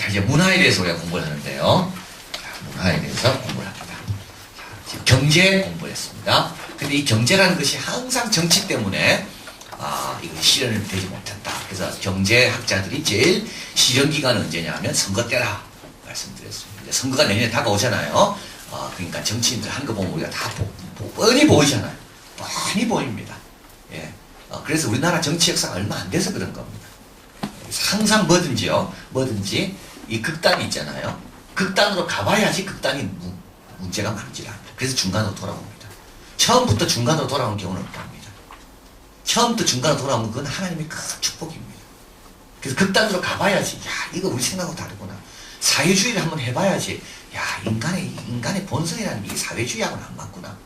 자, 이제 문화에 대해서 우리가 공부를 하는데요. 자, 문화에 대해서 공부를 합니다. 자, 지금 경제 공부를 했습니다. 근데 이 경제라는 것이 항상 정치 때문에 이거 실현이 되지 못한다. 그래서 경제학자들이 제일 실현기간은 언제냐 하면 선거 때라 말씀드렸습니다. 선거가 내년에 다가오잖아요. 그러니까 정치인들 하는 거 보면 우리가 다 뻔히 보이잖아요. 뻔히 보입니다. 예. 그래서 우리나라 정치 역사가 얼마 안 돼서 그런 겁니다. 항상 뭐든지 이 극단이 있잖아요. 극단으로 가봐야지 극단이 문제가 많지 않다. 그래서 중간으로 돌아옵니다. 처음부터 중간으로 돌아오는 경우는 없답니다. 처음부터 중간으로 돌아오면 그건 하나님의 큰 축복입니다. 그래서 극단으로 가봐야지, 야, 이거 우리 생각하고 다르구나. 사회주의를 한번 해봐야지, 야, 인간의 본성이라는 게 사회주의하고는 안 맞구나.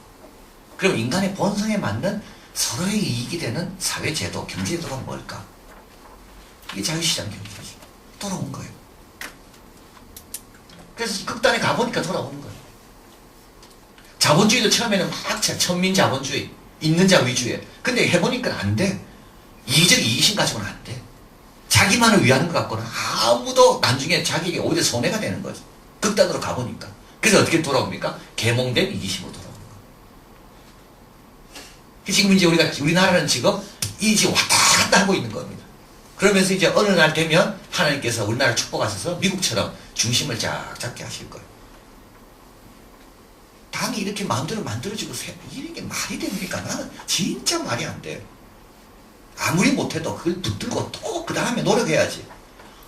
그럼 인간의 본성에 맞는 서로의 이익이 되는 사회제도, 경제제도가 뭘까? 이게 자유시장 경제지. 돌아온 거예요. 그래서 극단에 가보니까 돌아오는 거예요. 자본주의도 처음에는 막 천민자본주의, 있는 자 위주에. 근데 해보니까 안 돼. 이기적 이기심 가지고는 안 돼. 자기만을 위하는 것 같고는 아무도 나중에 자기에게 오히려 손해가 되는 거지. 극단으로 가보니까. 그래서 어떻게 돌아옵니까? 계몽된 이기심으로 돌아오는 거예요. 지금 이제 우리나라는 지금 왔다 갔다 하고 있는 겁니다. 그러면서 이제 어느 날 되면 하나님께서 우리나라를 축복하셔서 미국처럼 중심을 쫙 잡게 하실 거예요. 당이 이렇게 마음대로 만들어지고 이게 말이 됩니까? 나는 진짜 말이 안 돼요. 아무리 못해도 그걸 붙들고 또 그 다음에 노력해야지.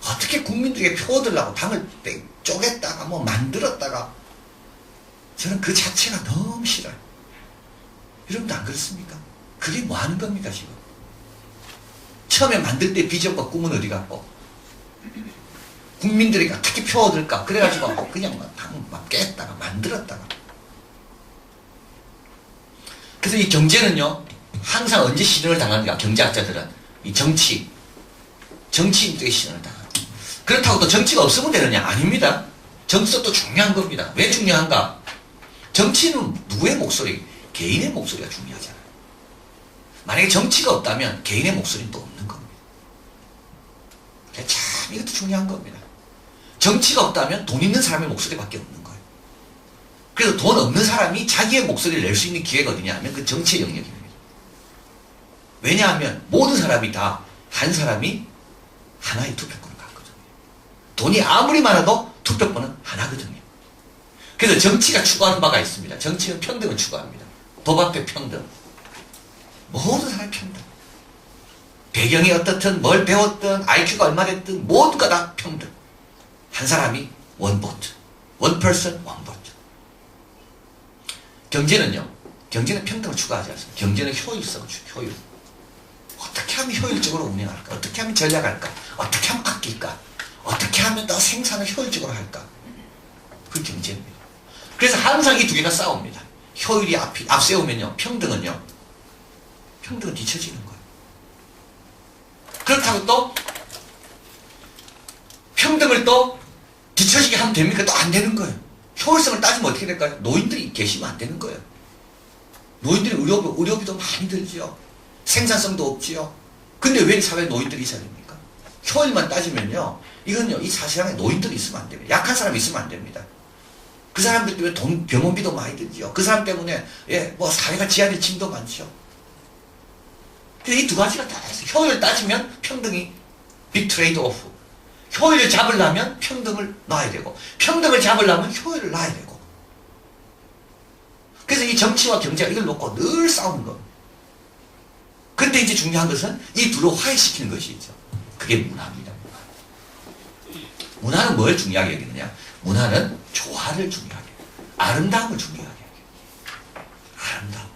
어떻게 국민들에게 표 얻으려고 당을 쪼갰다가 뭐 만들었다가. 저는 그 자체가 너무 싫어요. 여러분도 안 그렇습니까? 그게 뭐 하는 겁니까 지금? 처음에 만들 때 비전과 꿈은 어디 갔고, 국민들에게 어떻게 표 얻을까? 그래가지고 그냥 막 깼다가 만들었다가. 그래서 이 경제는요, 항상 언제 실현을 당하는가? 경제학자들은 이 정치인들에게 실현을 당합니다. 그렇다고 또 정치가 없으면 되느냐? 아닙니다. 정치도 또 중요한 겁니다. 왜 중요한가? 정치는 누구의 목소리? 개인의 목소리가 중요하잖아요. 만약에 정치가 없다면 개인의 목소리는 또 없는 겁니다. 참 이것도 중요한 겁니다. 정치가 없다면 돈 있는 사람의 목소리밖에 없는 거예요. 그래서 돈 없는 사람이 자기의 목소리를 낼 수 있는 기회가 어디냐 하면 그 정치의 영역입니다. 왜냐하면 모든 사람이 다 한 사람이 하나의 투표권을 갖거든요. 돈이 아무리 많아도 투표권은 하나거든요. 그래서 정치가 추구하는 바가 있습니다. 정치는 평등을 추구합니다. 법 앞에 평등. 모든 사람이 평등. 배경이 어떻든 뭘 배웠든 IQ가 얼마 됐든 모두가 다 평등. 한 사람이 원 보트. 원 퍼슨 원 보트. 경제는요. 경제는 평등을 추구하지 않습니다. 경제는 효율성을 추구해요. 효율. 어떻게 하면 효율적으로 운영할까? 어떻게 하면 전략할까? 어떻게 하면 아낄까? 어떻게 하면 더 생산을 효율적으로 할까? 그게 경제입니다. 그래서 항상 이 두 개가 싸웁니다. 효율이 앞세우면요. 평등은 뒤처지는 거예요. 그렇다고 또 평등을 또 뒤처지게 하면 됩니까? 또 안 되는 거예요. 효율성을 따지면 어떻게 될까요? 노인들이 계시면 안 되는 거예요. 노인들이 의료비도 많이 들지요. 생산성도 없지요. 근데 왜 사회에 노인들이 있어야 됩니까? 효율만 따지면요. 이건요. 이 세상에 노인들이 있으면 안 됩니다. 약한 사람이 있으면 안 됩니다. 그 사람들 때문에 병원비도 많이 들지요. 그 사람 때문에 뭐 사회가 지하의 짐도 많죠. 근데 이 두 가지가 다 있어요. 효율을 따지면 평등이 빅 트레이드 오프. 효율을 잡으려면 평등을 놔야 되고, 평등을 잡으려면 효율을 놔야 되고. 그래서 이 정치와 경제가 이걸 놓고 늘 싸우는 겁니다. 근데 이제 중요한 것은 이 둘을 화해시키는 것이죠. 그게 문화입니다. 문화는 뭘 중요하게 여기느냐? 문화는 조화를 중요하게 여겨요. 아름다움을 중요하게 여겨요. 아름다움.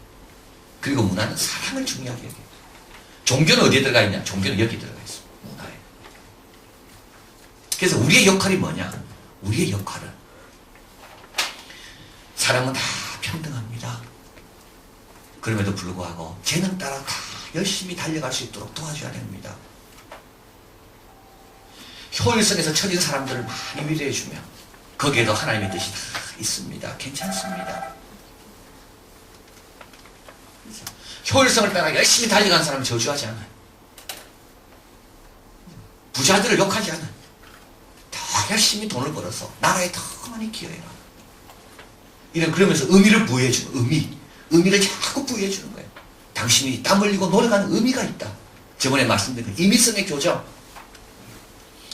그리고 문화는 사랑을 중요하게 여겨요. 종교는 어디에 들어가 있냐? 종교는 여기 들어가 있습니다. 문화에. 그래서 우리의 역할이 뭐냐? 우리의 역할은 사람은 다 평등합니다. 그럼에도 불구하고 재능 따라 다 열심히 달려갈 수 있도록 도와줘야 됩니다. 효율성에서 처진 사람들을 많이 위로해주며 거기에도 하나님의 뜻이 다 있습니다. 괜찮습니다. 효율성을 따라 열심히 달려간 사람은 저주하지 않아요. 부자들을 욕하지 않아요. 다 열심히 돈을 벌어서 나라에 더 많이 기여해라. 그러면서 의미를 부여해주는 의미를 자꾸 부여해주는 거예요. 당신이 땀 흘리고 노력하는 의미가 있다. 저번에 말씀드린 임의성의 교정,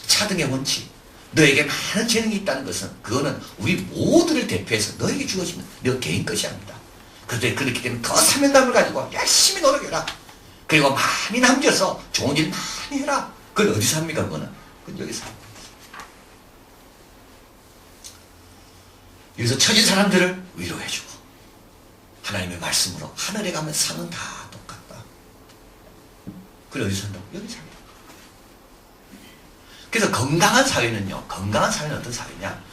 차등의 원칙, 너에게 많은 재능이 있다는 것은 그거는 우리 모두를 대표해서 너에게 주어지는 너 개인 것이 아니다. 그렇기 때문에 그 사명감을 가지고 열심히 노력해라. 그리고 많이 남겨서 좋은 일 많이 해라. 그건 어디서 합니까? 그거는 여기서 합니다. 여기서 처진 사람들을 위로해주고 하나님의 말씀으로 하늘에 가면 산은 다 똑같다. 그래 어디서 산다고? 여기서 산다. 그래서 건강한 사회는요, 건강한 사회는 어떤 사회냐?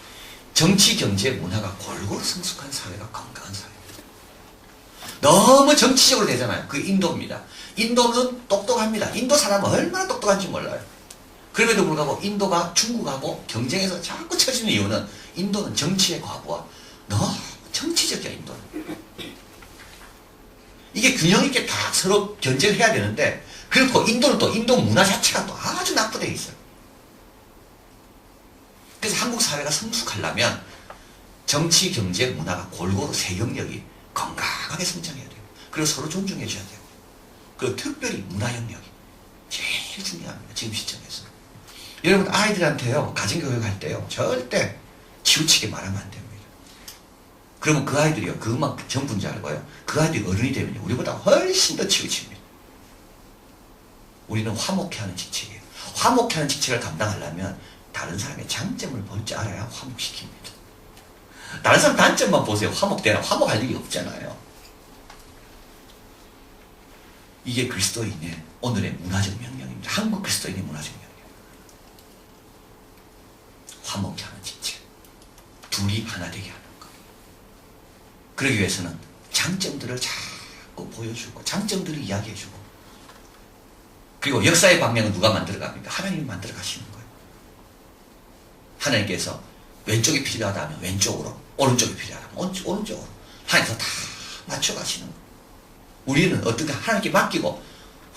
정치, 경제, 문화가 골고루 성숙한 사회가 건강한 사회입니다. 너무 정치적으로 되잖아요. 그 인도입니다. 인도는 똑똑합니다. 인도 사람은 얼마나 똑똑한지 몰라요. 그럼에도 불구하고 인도가 중국하고 경쟁에서 자꾸 처지는 이유는 인도는 정치의 과부하. 너무 정치적이야, 인도는. 이게 균형 있게 다 서로 견제를 해야 되는데, 그리고 인도는 또 인도 문화 자체가 또 아주 낙후되어 있어요. 그래서 한국 사회가 성숙하려면 정치, 경제, 문화가 골고루 세 영역이 건강하게 성장해야 돼요. 그리고 서로 존중해 줘야 돼요. 그리고 특별히 문화 영역이 제일 중요합니다. 지금 시점에서. 여러분 아이들한테요, 가정교육할 때요, 절대 치우치게 말하면 안 됩니다. 그러면 그 아이들이요, 그것만 전부인 줄 알고요, 그 아이들이 어른이 되면요, 우리보다 훨씬 더 치우칩니다. 우리는 화목해 하는 직책이에요. 화목해 하는 직책을 감당하려면 다른 사람의 장점을 볼 줄 알아야 화목시킵니다. 다른 사람 단점만 보세요. 화목되나? 화목할 일이 없잖아요. 이게 그리스도인의 오늘의 문화적 명령입니다. 한국 그리스도인의 문화적 명령. 화목해 하는 직책. 둘이 하나 되게 하는 것. 그러기 위해서는 장점들을 자꾸 보여주고 장점들을 이야기해주고, 그리고 역사의 방향은 누가 만들어갑니까? 하나님이 만들어 가시는 거예요. 하나님께서 왼쪽이 필요하다면 왼쪽으로, 오른쪽이 필요하다면 오른쪽으로 하나님께서 다 맞춰가시는 거예요. 우리는 어떻게 하나님께 맡기고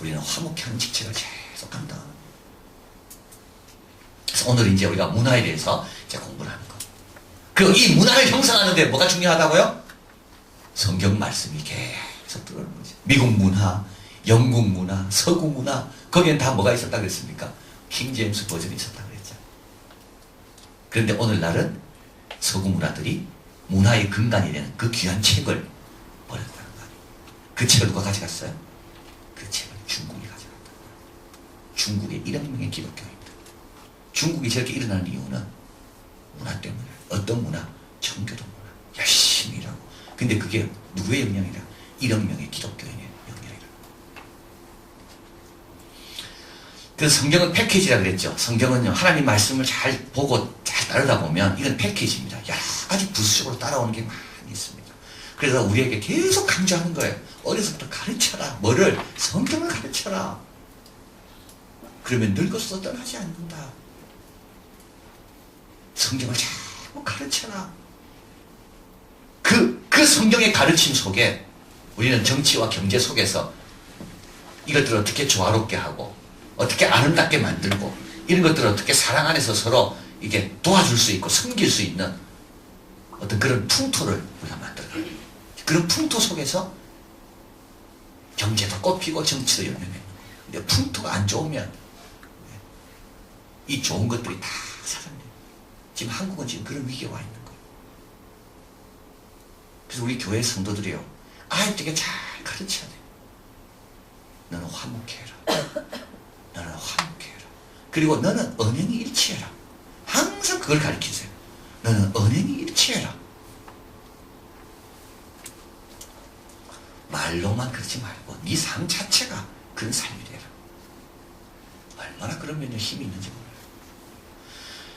우리는 화목해 하는 직책을 계속 감당하는 거예요. 그래서 오늘 이제 우리가 문화에 대해서 이제 공부를 하는 거예요. 그리고 이 문화를 형성하는데 뭐가 중요하다고요? 성경 말씀이 계속 들어오는 거죠. 미국 문화, 영국 문화, 서구 문화, 거기엔 다 뭐가 있었다 그랬습니까? 킹 제임스 버전이 있었다 그랬죠. 그런데 오늘날은 서구 문화들이 문화의 근간이 되는 그 귀한 책을 버렸다는 거예요. 그 책을 누가 가져갔어요? 그 책을 중국이 가져갔다. 중국의 1억 명의 기독교입니다. 중국이 저렇게 일어나는 이유는 문화 때문에. 어떤 문화? 청교도 문화. 열심히 일하고. 근데 그게 누구의 영향이라? 1억 명의 기독교인의 영향이라. 그래서 성경은 패키지라 그랬죠. 성경은요, 하나님 말씀을 잘 보고 잘 따르다 보면 이건 패키지입니다. 여러 가지 부수적으로 따라오는 게 많이 있습니다. 그래서 우리에게 계속 강조하는 거예요. 어려서부터 가르쳐라. 뭐를? 성경을 가르쳐라. 그러면 늙어서 떠나지 않는다. 성경을 자꾸 가르쳐라. 그 성경의 가르침 속에 우리는 정치와 경제 속에서 이것들을 어떻게 조화롭게 하고 어떻게 아름답게 만들고 이런 것들을 어떻게 사랑 안에서 서로 이게 도와줄 수 있고 섬길 수 있는 어떤 그런 풍토를 우리가 만들어가요. 그런 풍토 속에서 경제도 꽃피고 정치도 열매맺는 거예요. 근데 풍토가 안 좋으면 이 좋은 것들이 다 사라져요. 지금 한국은 지금 그런 위기에 와 있는 거예요. 그래서 우리 교회 성도들이요, 아이들에게 잘 가르쳐야 돼요. 너는 화목해라. 너는 화목해라. 그리고 너는 언행이 일치해라. 항상 그걸 가르치세요. 너는 언행이 일치해라. 말로만 그러지 말고 네 삶 자체가 그런 삶이 되라. 얼마나 그러면 힘이 있는지 몰라요.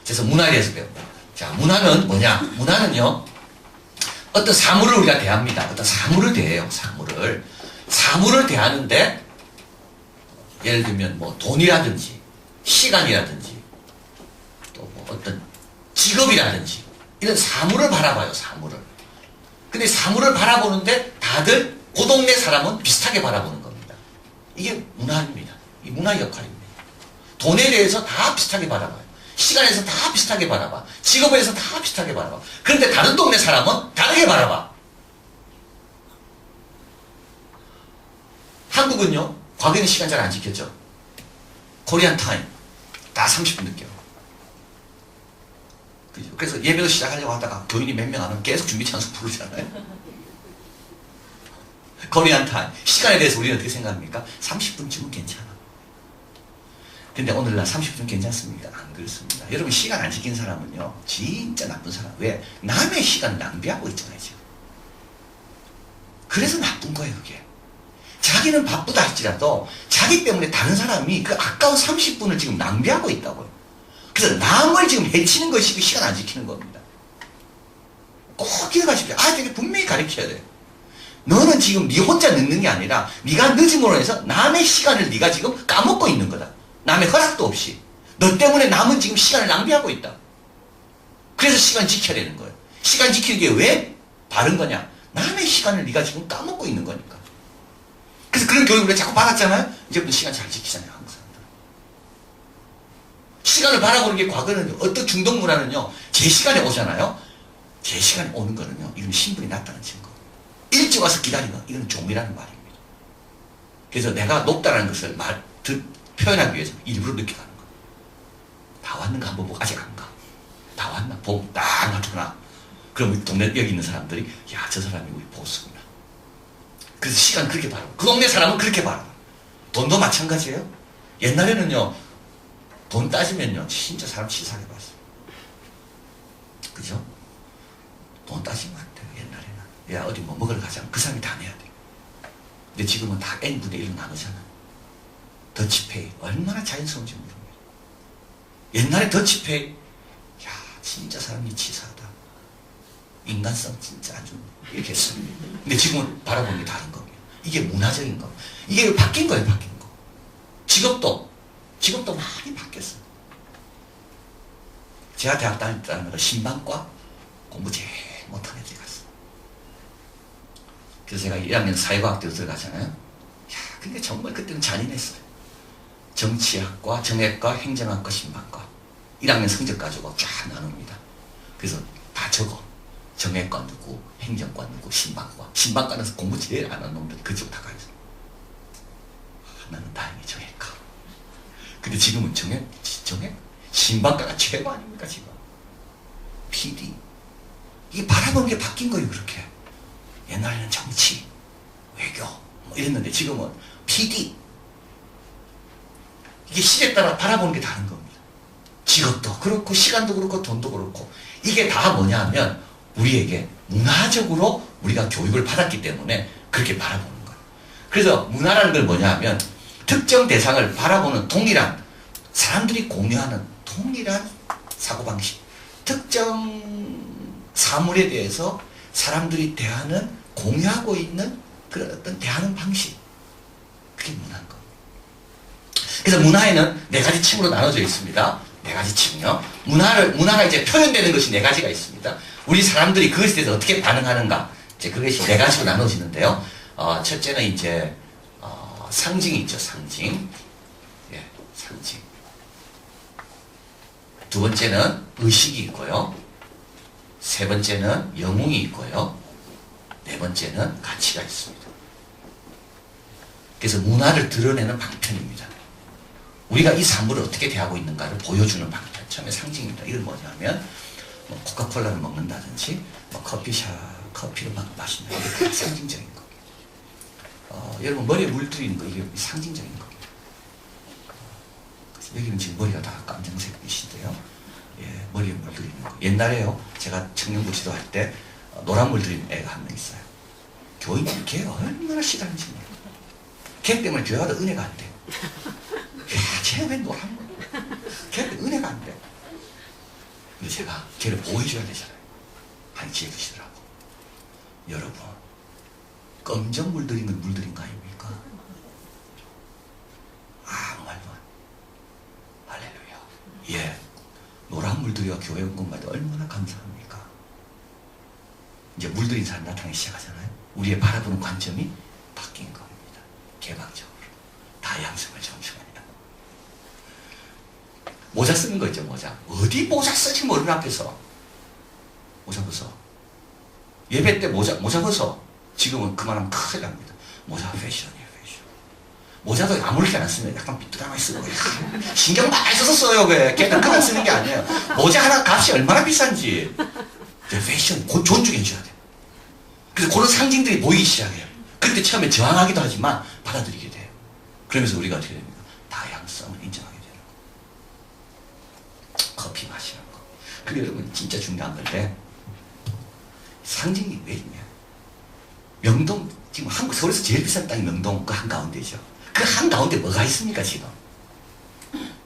그래서 문화에 대해서 배웁니다. 자, 문화는 뭐냐? 문화는요, 어떤 사물을 우리가 대합니다. 어떤 사물을 대해요. 사물을 대하는데, 예를 들면 뭐 돈이라든지 시간이라든지 또 뭐 어떤 직업이라든지 이런 사물을 바라봐요. 사물을. 근데 사물을 바라보는데 다들 그 동네 사람은 비슷하게 바라보는 겁니다. 이게 문화입니다. 이 문화의 역할입니다. 돈에 대해서 다 비슷하게 바라봐요. 시간에서 다 비슷하게 바라봐. 직업에서 다 비슷하게 바라봐. 그런데 다른 동네 사람은 다르게 바라봐. 한국은요, 과거에는 시간 잘 안 지켰죠. 코리안 타임. 다 30분 늦게. 그죠? 그래서 예배도 시작하려고 하다가 교인이 몇 명 안 오면 계속 준비 찬송 부르잖아요. 코리안 타임. 시간에 대해서 우리는 어떻게 생각합니까? 30분쯤은 괜찮아. 근데 오늘날 30분 괜찮습니까? 안 그렇습니다. 여러분, 시간 안 지킨 사람은요, 진짜 나쁜 사람. 왜? 남의 시간 낭비하고 있잖아요, 지금. 그래서 나쁜 거예요, 그게. 자기는 바쁘다 할지라도 자기 때문에 다른 사람이 그 아까운 30분을 지금 낭비하고 있다고요. 그래서 남을 지금 해치는 것이 그 시간 안 지키는 겁니다. 꼭 기억하십시오. 아이들에게 분명히 가르쳐야 돼요. 너는 지금 네 혼자 늦는 게 아니라 네가 늦음으로 해서 남의 시간을 네가 지금 까먹고 있는 거다. 남의 허락도 없이. 너 때문에 남은 지금 시간을 낭비하고 있다. 그래서 시간 지켜야 되는 거예요. 시간 지키는 게 왜 바른 거냐? 남의 시간을 네가 지금 까먹고 있는 거니까. 그래서 그런 교육을 자꾸 받았잖아요. 이제부터 시간 잘 지키잖아요, 한국 사람들. 시간을 바라보는 게 과거는 어떤 중동 문화는요, 제 시간에 오잖아요. 제 시간에 오는 거는요, 이건 신분이 낮다는 증거. 일찍 와서 기다리는 거, 이건 종이라는 말입니다. 그래서 내가 높다는 것을 표현하기 위해서 일부러 늦게 가는 거예요. 다 왔는가 한번 보고 아직 안 가. 다 왔나? 보고 딱 맞춰놔. 그럼 우리 동네 여기 있는 사람들이 야, 저 사람이 우리 보수구나. 그래서 시간 그렇게 바라고. 그 동네 사람은 그렇게 바라고. 돈도 마찬가지예요. 옛날에는요, 돈 따지면요, 진짜 사람 치사하게 봤어요. 그죠? 돈 따지면 안 돼요, 옛날에는. 야, 어디 뭐 먹으러 가자면 그 사람이 다 내야 돼. 근데 지금은 다 N분의 1로 나누잖아. 더치페이. 얼마나 자연스러운지 모릅니다. 옛날에 더치페이. 야, 진짜 사람이 치사하다. 인간성 진짜 아주 이렇게 했어요. 근데 지금은 바라보는 게 다른 겁니다. 이게 문화적인 거. 이게 바뀐 거예요, 바뀐 거. 직업도 많이 바뀌었어요. 제가 대학 다닐 때는 신방과 공부 제일 못한 애들이 갔어요. 그래서 제가 1학년 사회과학대로 들어가잖아요. 야, 근데 정말 그때는 잔인했어요. 정치학과, 정액과, 행정학과, 신방과. 1학년 성적 가지고 쫙 나눕니다. 그래서 다 적어. 정액과 누구, 행정과 누구, 신방과. 신방과는 공부 제일 안 하는 놈들이 그쪽 다 가있어요. 나는 다행히 정액과. 근데 지금은 정액? 신방과가 최고 아닙니까, 지금? PD. 이게 바라보는 게 바뀐 거예요, 그렇게. 옛날에는 정치, 외교, 뭐 이랬는데 지금은 PD. 이게 시대에 따라 바라보는 게 다른 겁니다. 직업도 그렇고, 시간도 그렇고, 돈도 그렇고. 이게 다 뭐냐 하면, 우리에게 문화적으로 우리가 교육을 받았기 때문에 그렇게 바라보는 거예요. 그래서 문화라는 건 뭐냐 하면, 특정 대상을 바라보는 동일한, 사람들이 공유하는 동일한 사고방식, 특정 사물에 대해서 사람들이 대하는, 공유하고 있는 그런 어떤 대하는 방식, 그게 문화인 겁니다. 그래서 문화에는 4가지 층으로 나눠져 있습니다. 4가지 층이요. 문화가 이제 표현되는 것이 4가지가 있습니다. 우리 사람들이 그것에 대해서 어떻게 반응하는가, 이제 그것이 4가지로 나눠지는데요. 첫째는 이제 상징이 있죠, 상징. 예, 상징. 두 번째는 의식이 있고요. 세 번째는 영웅이 있고요. 네 번째는 가치가 있습니다. 그래서 문화를 드러내는 방편입니다. 우리가 이 사물을 어떻게 대하고 있는가를 보여주는 방편. 처음에 상징입니다. 이건 뭐냐면, 뭐 코카콜라를 먹는다든지, 뭐 커피를 막 마신다. 이게 상징적인 겁니다. 여러분, 머리에 물들이는 거, 이게 상징적인 겁니다. 여기는 지금 머리가 다 깜장색이신데요. 예, 머리에 물들이는 거. 옛날에요, 제가 청년부 지도할 때, 노란 물들이는 애가 한 명 있어요. 교인이 걔가 얼마나 싫어하는지 몰라요. 걔 때문에 교회 가도 은혜가 안 돼. 야, 쟤 왜 노란 물? 걔 은혜가 안 돼. 근데 제가 걔를 보호해줘야 되잖아요. 한 지혜 주시더라고. 여러분, 검정 물들인 건 물들인 거 아닙니까? 아무 말도 안. 할렐루야. 예. 노란 물들이와 교회 온 것만 해도 얼마나 감사합니까? 이제 물들인 사람 나타나기 시작하잖아요. 우리의 바라보는 관점이 바뀐 겁니다. 개방적으로. 다양성을 존중합니다. 모자 쓰는 거 있죠, 모자. 어디 모자 쓰지 모르는 앞에서. 모자 벗어. 예배 때 모자 벗어. 지금은 그만하면 큰일 납니다. 모자 패션이에요, 패션. 모자도 아무렇게 안 쓰면 약간 삐뚤하게 쓰고, 신경 많이 써서 써요, 왜. 걔는 그냥 쓰는 게 아니에요. 모자 하나 값이 얼마나 비싼지. 패션, 곧 존중해줘야 돼. 그래서 그런 상징들이 보이기 시작해요. 그때 처음에 저항하기도 하지만 받아들이게 돼요. 그러면서 우리가 어떻게 됩니까? 다양성을 인정하게 되는 거. 커피 마시는 거. 근데 여러분, 진짜 중요한 건데, 상징이 왜 있냐? 명동, 지금 한국, 서울에서 제일 비싼 땅이 명동 그 한가운데죠. 그 한가운데 뭐가 있습니까, 지금?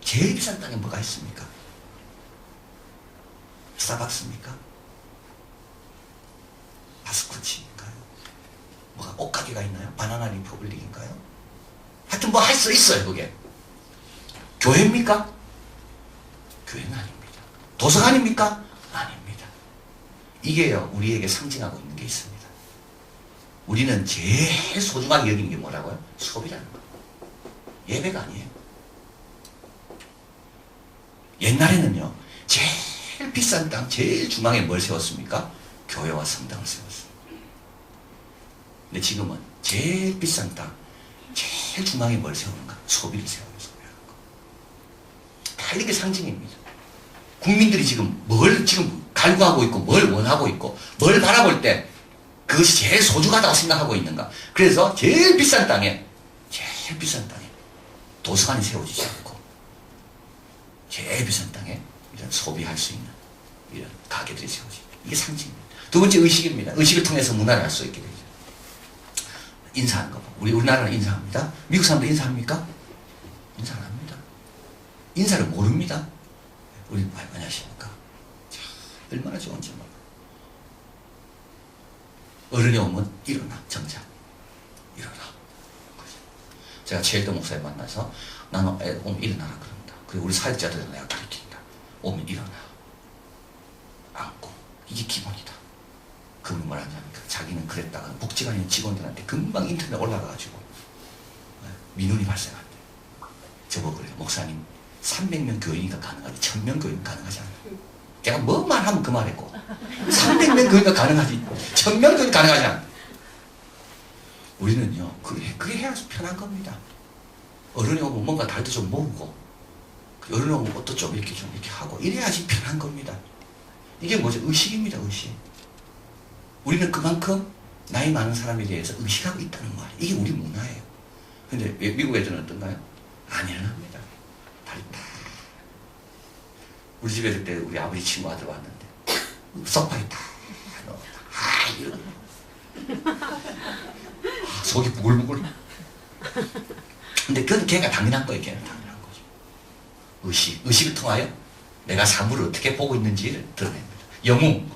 제일 비싼 땅에 뭐가 있습니까? 스타벅스입니까? 바스쿠치인가요? 뭐가 옷가게가 있나요? 바나나 리퍼블릭인가요? 하여튼 뭐 할 수 있어요, 그게. 교회입니까? 교회는 아닙니다. 도서관입니까? 아닙니다. 이게요, 우리에게 상징하고 있는 게 있습니다. 우리는 제일 소중하게 여기는 게 뭐라고요? 수업이라는 거예요. 예배가 아니에요. 옛날에는요, 제일 비싼 땅, 제일 중앙에 뭘 세웠습니까? 교회와 성당을 세웠어요. 근데 지금은 제일 비싼 땅, 제일 중앙에 뭘 세우는가? 소비를 세워요, 소비하는 거. 다 이게 상징입니다. 국민들이 지금 뭘 지금 갈구하고 있고, 뭘 원하고 있고, 뭘 바라볼 때 그것이 제일 소중하다고 생각하고 있는가? 그래서 제일 비싼 땅에 도서관이 세워지지 않고, 제일 비싼 땅에 이런 소비할 수 있는 이런 가게들이 세워지죠. 이게 상징입니다. 두 번째 의식입니다. 의식을 통해서 문화를 알 수 있게 되죠. 인사하는 거. 우리나라는 인사합니다. 미국 사람들 인사합니까? 인사 안 합니다. 인사를 모릅니다. 우리 안녕하십니까? 자, 얼마나 좋은지 몰라. 어른이 오면 일어나, 정작. 일어나. 제가 최일도 목사님 만나서 나는 오면 일어나라 그런다. 그리고 우리 사역자들은 내가 가르친다. 오면 일어나. 앉고. 이게 기본이다. 그분이 뭐라 하냐니까 자기는 그랬다가 복지관인 직원들한테 금방 인터넷 올라가가지고 민원이 발생한대. 저보고 그래요. 목사님 300명 교인이니까 가능하지 1000명 교인 가능하지 않아요. 제가 뭐 말하면 그 말했고 300명 교인가 가능하지 1000명 교인 가능하지 않아요. 우리는요 그게 해야 편한 겁니다. 어른이 오면 뭔가 달도 좀 모으고 어른이 오면 옷도 좀 이렇게 하고 이래야지 편한 겁니다. 이게 뭐죠? 의식입니다. 의식. 우리는 그만큼 나이 많은 사람에 대해서 의식하고 있다는 말이에요. 이게 우리 문화예요. 근데 미국 애들은 어떤가요? 안 일어납니다. 다리 딱. 우리 집에 그때 우리 아버지 친구 아들 왔는데 소파에 딱 일어나. 속이 부글부글. 근데 그건 걔가 당연한 거예요. 걔는 당연한 거죠. 의식을 통하여 내가 사물을 어떻게 보고 있는지를 드러냅니다. 영웅.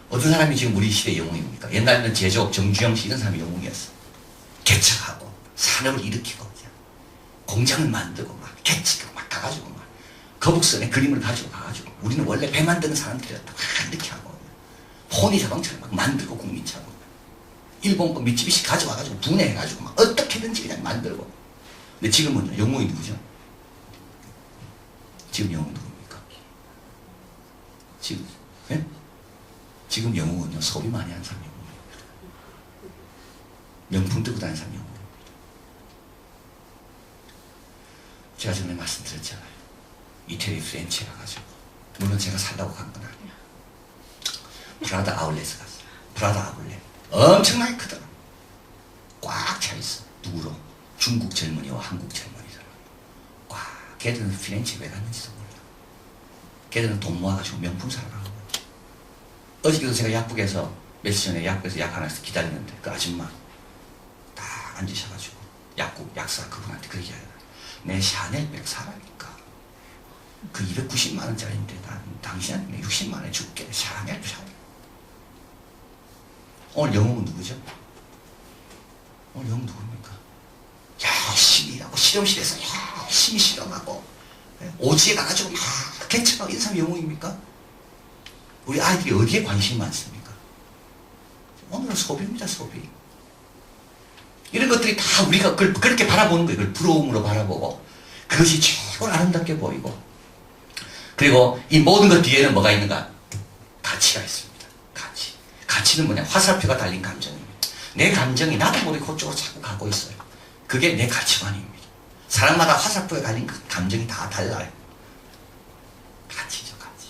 어떤 사람이 지금 우리 시대의 영웅입니까? 옛날에는 제조업, 정주영 씨 이런 사람이 영웅이었어. 개척하고 산업을 일으키고 공장을 만들고 막 개척하고 막 가가지고 막 거북선에 그림을 가지고 가가지고 우리는 원래 배 만드는 사람들이었다. 막 이렇게 하고 포니 자동차를 막 만들고 국민차고 일본 거 미쓰비시 가져와가지고 분해해가지고 막 어떻게든지 그냥 만들고. 근데 지금은 영웅이 누구죠? 지금 영웅 누굽니까? 지금 네? 지금 영웅은요, 소비 많이 하는 사람이 영웅입니다. 명품 들고 다니는 사람이 영웅입니다. 제가 전에 말씀드렸잖아요. 이태리 프렌치에 가가지고, 물론 제가 살라고 간 건 아니에요. 프라다 아울렛에 갔어요. 프라다 아울렛. 엄청나게 크더라. 꽉 차있어. 누구로? 중국 젊은이와 한국 젊은이들. 꽉. 걔들은 피렌치에 왜 갔는지도 몰라. 걔들은 돈 모아가지고 명품 사러 가고. 어저께도 제가 약국에서 며칠 전에 약국에서 약 하나 기다리는데 그 아줌마 딱 앉으셔가지고 약사 그분한테 그렇게 하더라. 내 샤넬백 사라니까. 그 290만 원짜리인데 난 당신한테 60만 원에 줄게. 샤넬. 오늘 영웅은 누구죠? 오늘 영웅 누굽니까? 열심히 일하고 실험실에서 열심히 실험하고 오지에 가가지고 막 개척하고 이런 사람이 영웅입니까? 우리 아이들이 어디에 관심이 많습니까? 오늘은 소비입니다, 소비. 이런 것들이 다 우리가 그걸 그렇게 바라보는 거예요. 그걸 부러움으로 바라보고 그것이 최고 아름답게 보이고 그리고 이 모든 것 뒤에는 뭐가 있는가? 가치가 있습니다. 가치. 가치는 뭐냐? 화살표가 달린 감정입니다. 내 감정이 나도 모르게 그쪽으로 자꾸 가고 있어요. 그게 내 가치관입니다. 사람마다 화살표가 달린 감정이 다 달라요. 가치죠, 가치.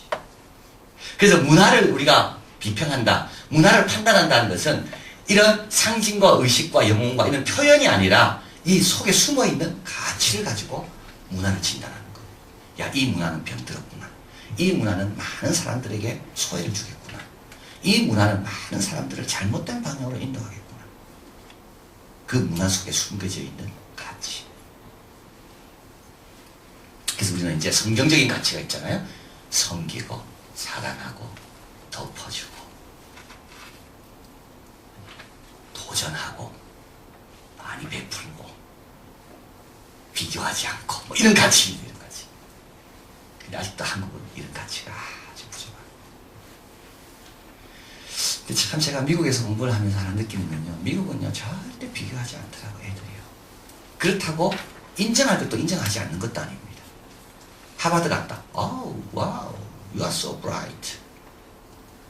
그래서 문화를 우리가 비평한다, 문화를 판단한다는 것은 이런 상징과 의식과 영혼과 이런 표현이 아니라 이 속에 숨어있는 가치를 가지고 문화를 진단하는 거예요. 야, 이 문화는 병들었구나. 이 문화는 많은 사람들에게 소외를 주겠구나. 이 문화는 많은 사람들을 잘못된 방향으로 인도하겠구나. 그 문화 속에 숨겨져 있는 가치. 그래서 우리는 이제 성경적인 가치가 있잖아요. 섬기고, 사랑하고, 덮어주고, 도전하고, 많이 베풀고, 비교하지 않고, 뭐 이런 가치입니다. 이런 가치. 근데 아직도 한국은 이런 가치가 아주 부족합니다. 근데 참 제가 미국에서 공부를 하면서 하나 느끼는 건요. 미국은요, 절대 비교하지 않더라고요, 애들이요. 그렇다고 인정할 것도 인정하지 않는 것도 아닙니다. 하버드 갔다. Oh, wow, you are so bright.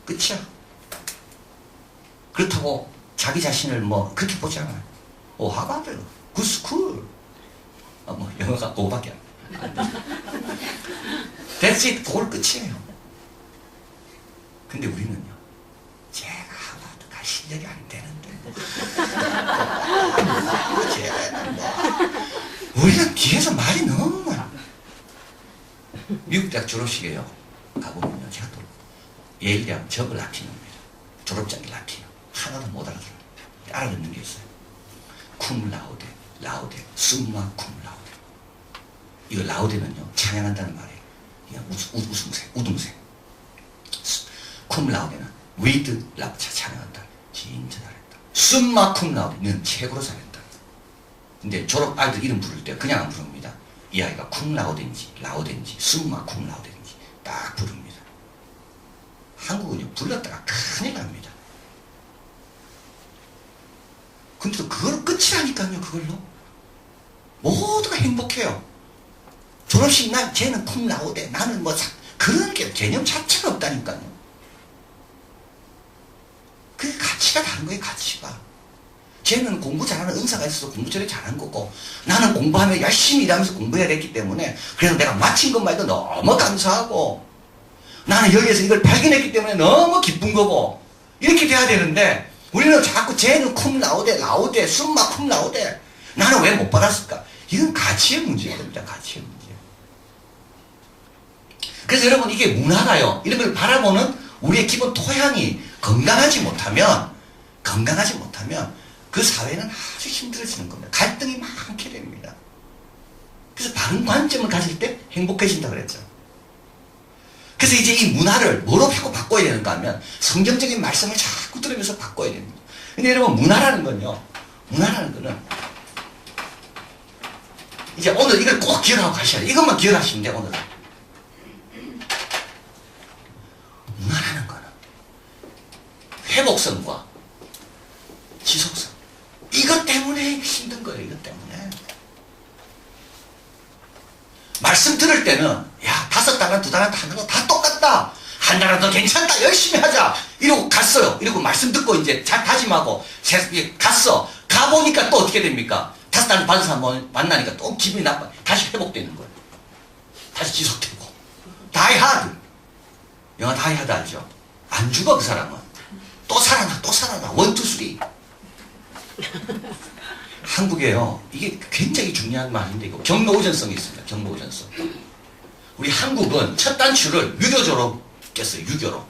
끝이야. 그렇다고 자기 자신을 뭐 그렇게 보지 않아요. 오, 하버드, good school. 뭐 영어가 그거밖에 안 돼. That's it. 그걸 끝이에요. 근데 우리는요, 제가 하버드 갈 실력이 안 되는데. 우리는 뒤에서 말이 너무 많아. 미국 대학 졸업식에요. 가보면요, 제가 또 예일 대학 적을 라틴어입니다. 졸업장이 라틴어. 하나도 못 알아들어요. 알아듣는 게 있어요. 쿰 라우데, 라우데, 숨마 쿰 라우데. 이거 라우데는요, 찬양한다는 말이에요. 그냥 우등생. 쿰 라우데는 위드 랍차 찬양한다. 진짜 잘했다. 숨마 쿰 라우데는 최고로 잘했다. 근데 졸업 아이들 이름 부를 때 그냥 안 부릅니다. 이 아이가 쿰 라우데인지 라우데인지 숨마 쿰 라우데인지 딱 부릅니다. 한국은요, 불렀다가 큰일 납니다. 근데 또 그걸 끝이라니까요. 그걸로 모두가 행복해요. 졸업식 날 쟤는 쿰 라우데, 나는 뭐 그런 게 개념 자체가 없다니까요. 그게 가치가 다른 거예요. 가치가. 쟤는 공부 잘하는 은사가 있어서 공부 저렇게 잘한 거고, 나는 공부하면 열심히 일하면서 공부해야 됐기 때문에, 그래서 내가 마친 것만 해도 너무 감사하고, 나는 여기에서 이걸 발견했기 때문에 너무 기쁜 거고, 이렇게 돼야 되는데, 우리는 자꾸 쟤는 쿰 라우데, 라우데, 숨마 쿰 라우데, 나는 왜 못 받았을까? 이건 가치의 문제가 됩니다. 가치의 문제. 그래서 여러분, 이게 문화가요, 이런 걸 바라보는 우리의 기본 토양이 건강하지 못하면 그 사회는 아주 힘들어지는 겁니다. 갈등이 많게 됩니다. 그래서 바른 관점을 가질 때 행복해진다 그랬죠. 그래서 이제 이 문화를 뭐로 바꿔야 되는가 하면 성경적인 말씀을 자꾸 들으면서 바꿔야 됩니다. 근데 여러분, 문화라는 거는 이제 오늘 이걸 꼭 기억하고 가셔야 돼요. 이것만 기억하시면 돼요. 오늘은 문화라는 거는 회복성과 지속성, 이것 때문에 힘든 거예요. 이것 때문에. 말씀 들을 때는, 야, 5단원, 2단원 하는 거 다 똑같다. 한 단원 더 괜찮다. 열심히 하자. 이러고 갔어요. 이러고 말씀 듣고 이제 잘 다짐하고 갔어. 가보니까 또 어떻게 됩니까? 5단원 받은 사람 만나니까 또 기분이 나빠. 다시 회복되는 거예요. 다시 지속되고. 다이하드. 영화 다이하드 알죠? 안 죽어, 그 사람은. 또 살아나. 1, 2, 3. 한국에요, 이게 굉장히 중요한 말인데, 이거 경로우전성이 있습니다. 경로우전성. 우리 한국은 첫 단추를 유교조로 꼈어요. 유교로.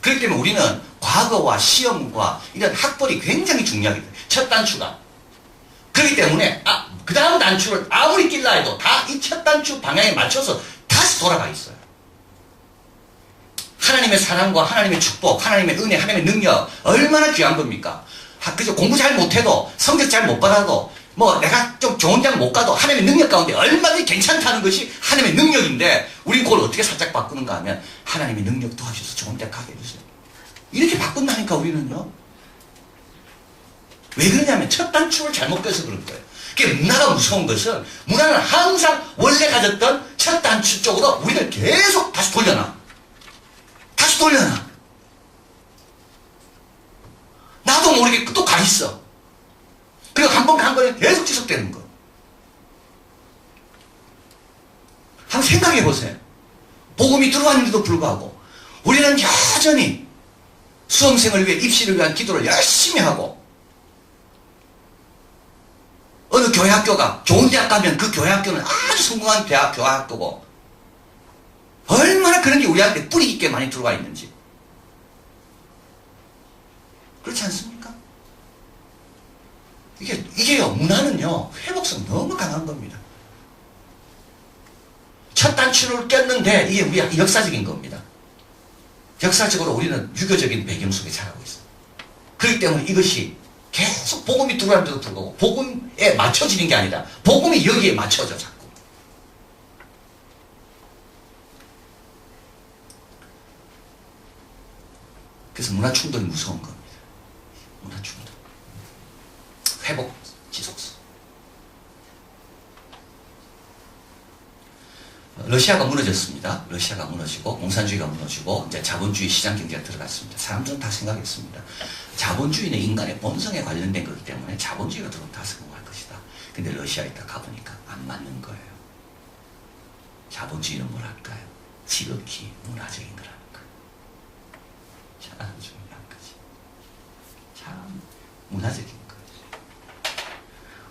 그렇기 때문에 우리는 과거와 시험과 이런 학벌이 굉장히 중요하게 돼요. 첫 단추가. 그렇기 때문에 그 다음 단추를 아무리 낄라 해도 다 이 첫 단추 방향에 맞춰서 다시 돌아가 있어요. 하나님의 사랑과 하나님의 축복, 하나님의 은혜, 하나님의 능력, 얼마나 귀한 겁니까? 그죠? 공부 잘 못해도, 성적 잘 못 받아도, 뭐 내가 좀 좋은 장 못 가도 하나님의 능력 가운데 얼마든지 괜찮다는 것이 하나님의 능력인데, 우리 그걸 어떻게 살짝 바꾸는가 하면 하나님의 능력 도와주셔서 좋은 데 가게 해주세요. 이렇게 바꾼다니까. 우리는요. 왜 그러냐면 첫 단추를 잘못 껴서 그런 거예요. 그게 문화가 무서운 것은 문화는 항상 원래 가졌던 첫 단추 쪽으로 우리를 계속 다시 돌려놔. 다시 돌려놔. 나도 모르게 또 가 있어. 그리고 한 번 간 거는 계속 지속되는 거. 한번 생각해 보세요. 복음이 들어왔는데도 불구하고 우리는 여전히 수험생을 위해 입시를 위한 기도를 열심히 하고 어느 교회 학교가 좋은 대학 가면 그 교회 학교는 아주 성공한 대학 교회 학교고 얼마나 그런 게 우리한테 뿌리 깊게 많이 들어와 있는지 그렇지 않습니까? 이게요 문화는요 회복성 너무 강한 겁니다. 첫 단추를 꼈는데 이게 우리 역사적인 겁니다. 역사적으로 우리는 유교적인 배경 속에 자라고 있어요. 그렇기 때문에 이것이 계속 복음이 들어왔는데도 불구하고 복음에 맞춰지는 게 아니라 복음이 여기에 맞춰져 자꾸. 그래서 문화 충돌이 무서운 겁니다. 문화 충돌. 회복 지속성. 러시아가 무너졌습니다. 러시아가 무너지고 공산주의가 무너지고 이제 자본주의 시장 경제가 들어갔습니다. 사람들은 다 생각했습니다. 자본주의는 인간의 본성에 관련된 거기 때문에 자본주의가 들어오면 다 성공할 것이다. 근데 러시아에 딱 가보니까 안 맞는 거예요. 자본주의는 뭐랄까요? 지극히 문화적인 거라는 거예요. 참 중요한 거지. 참 문화적인 거예요.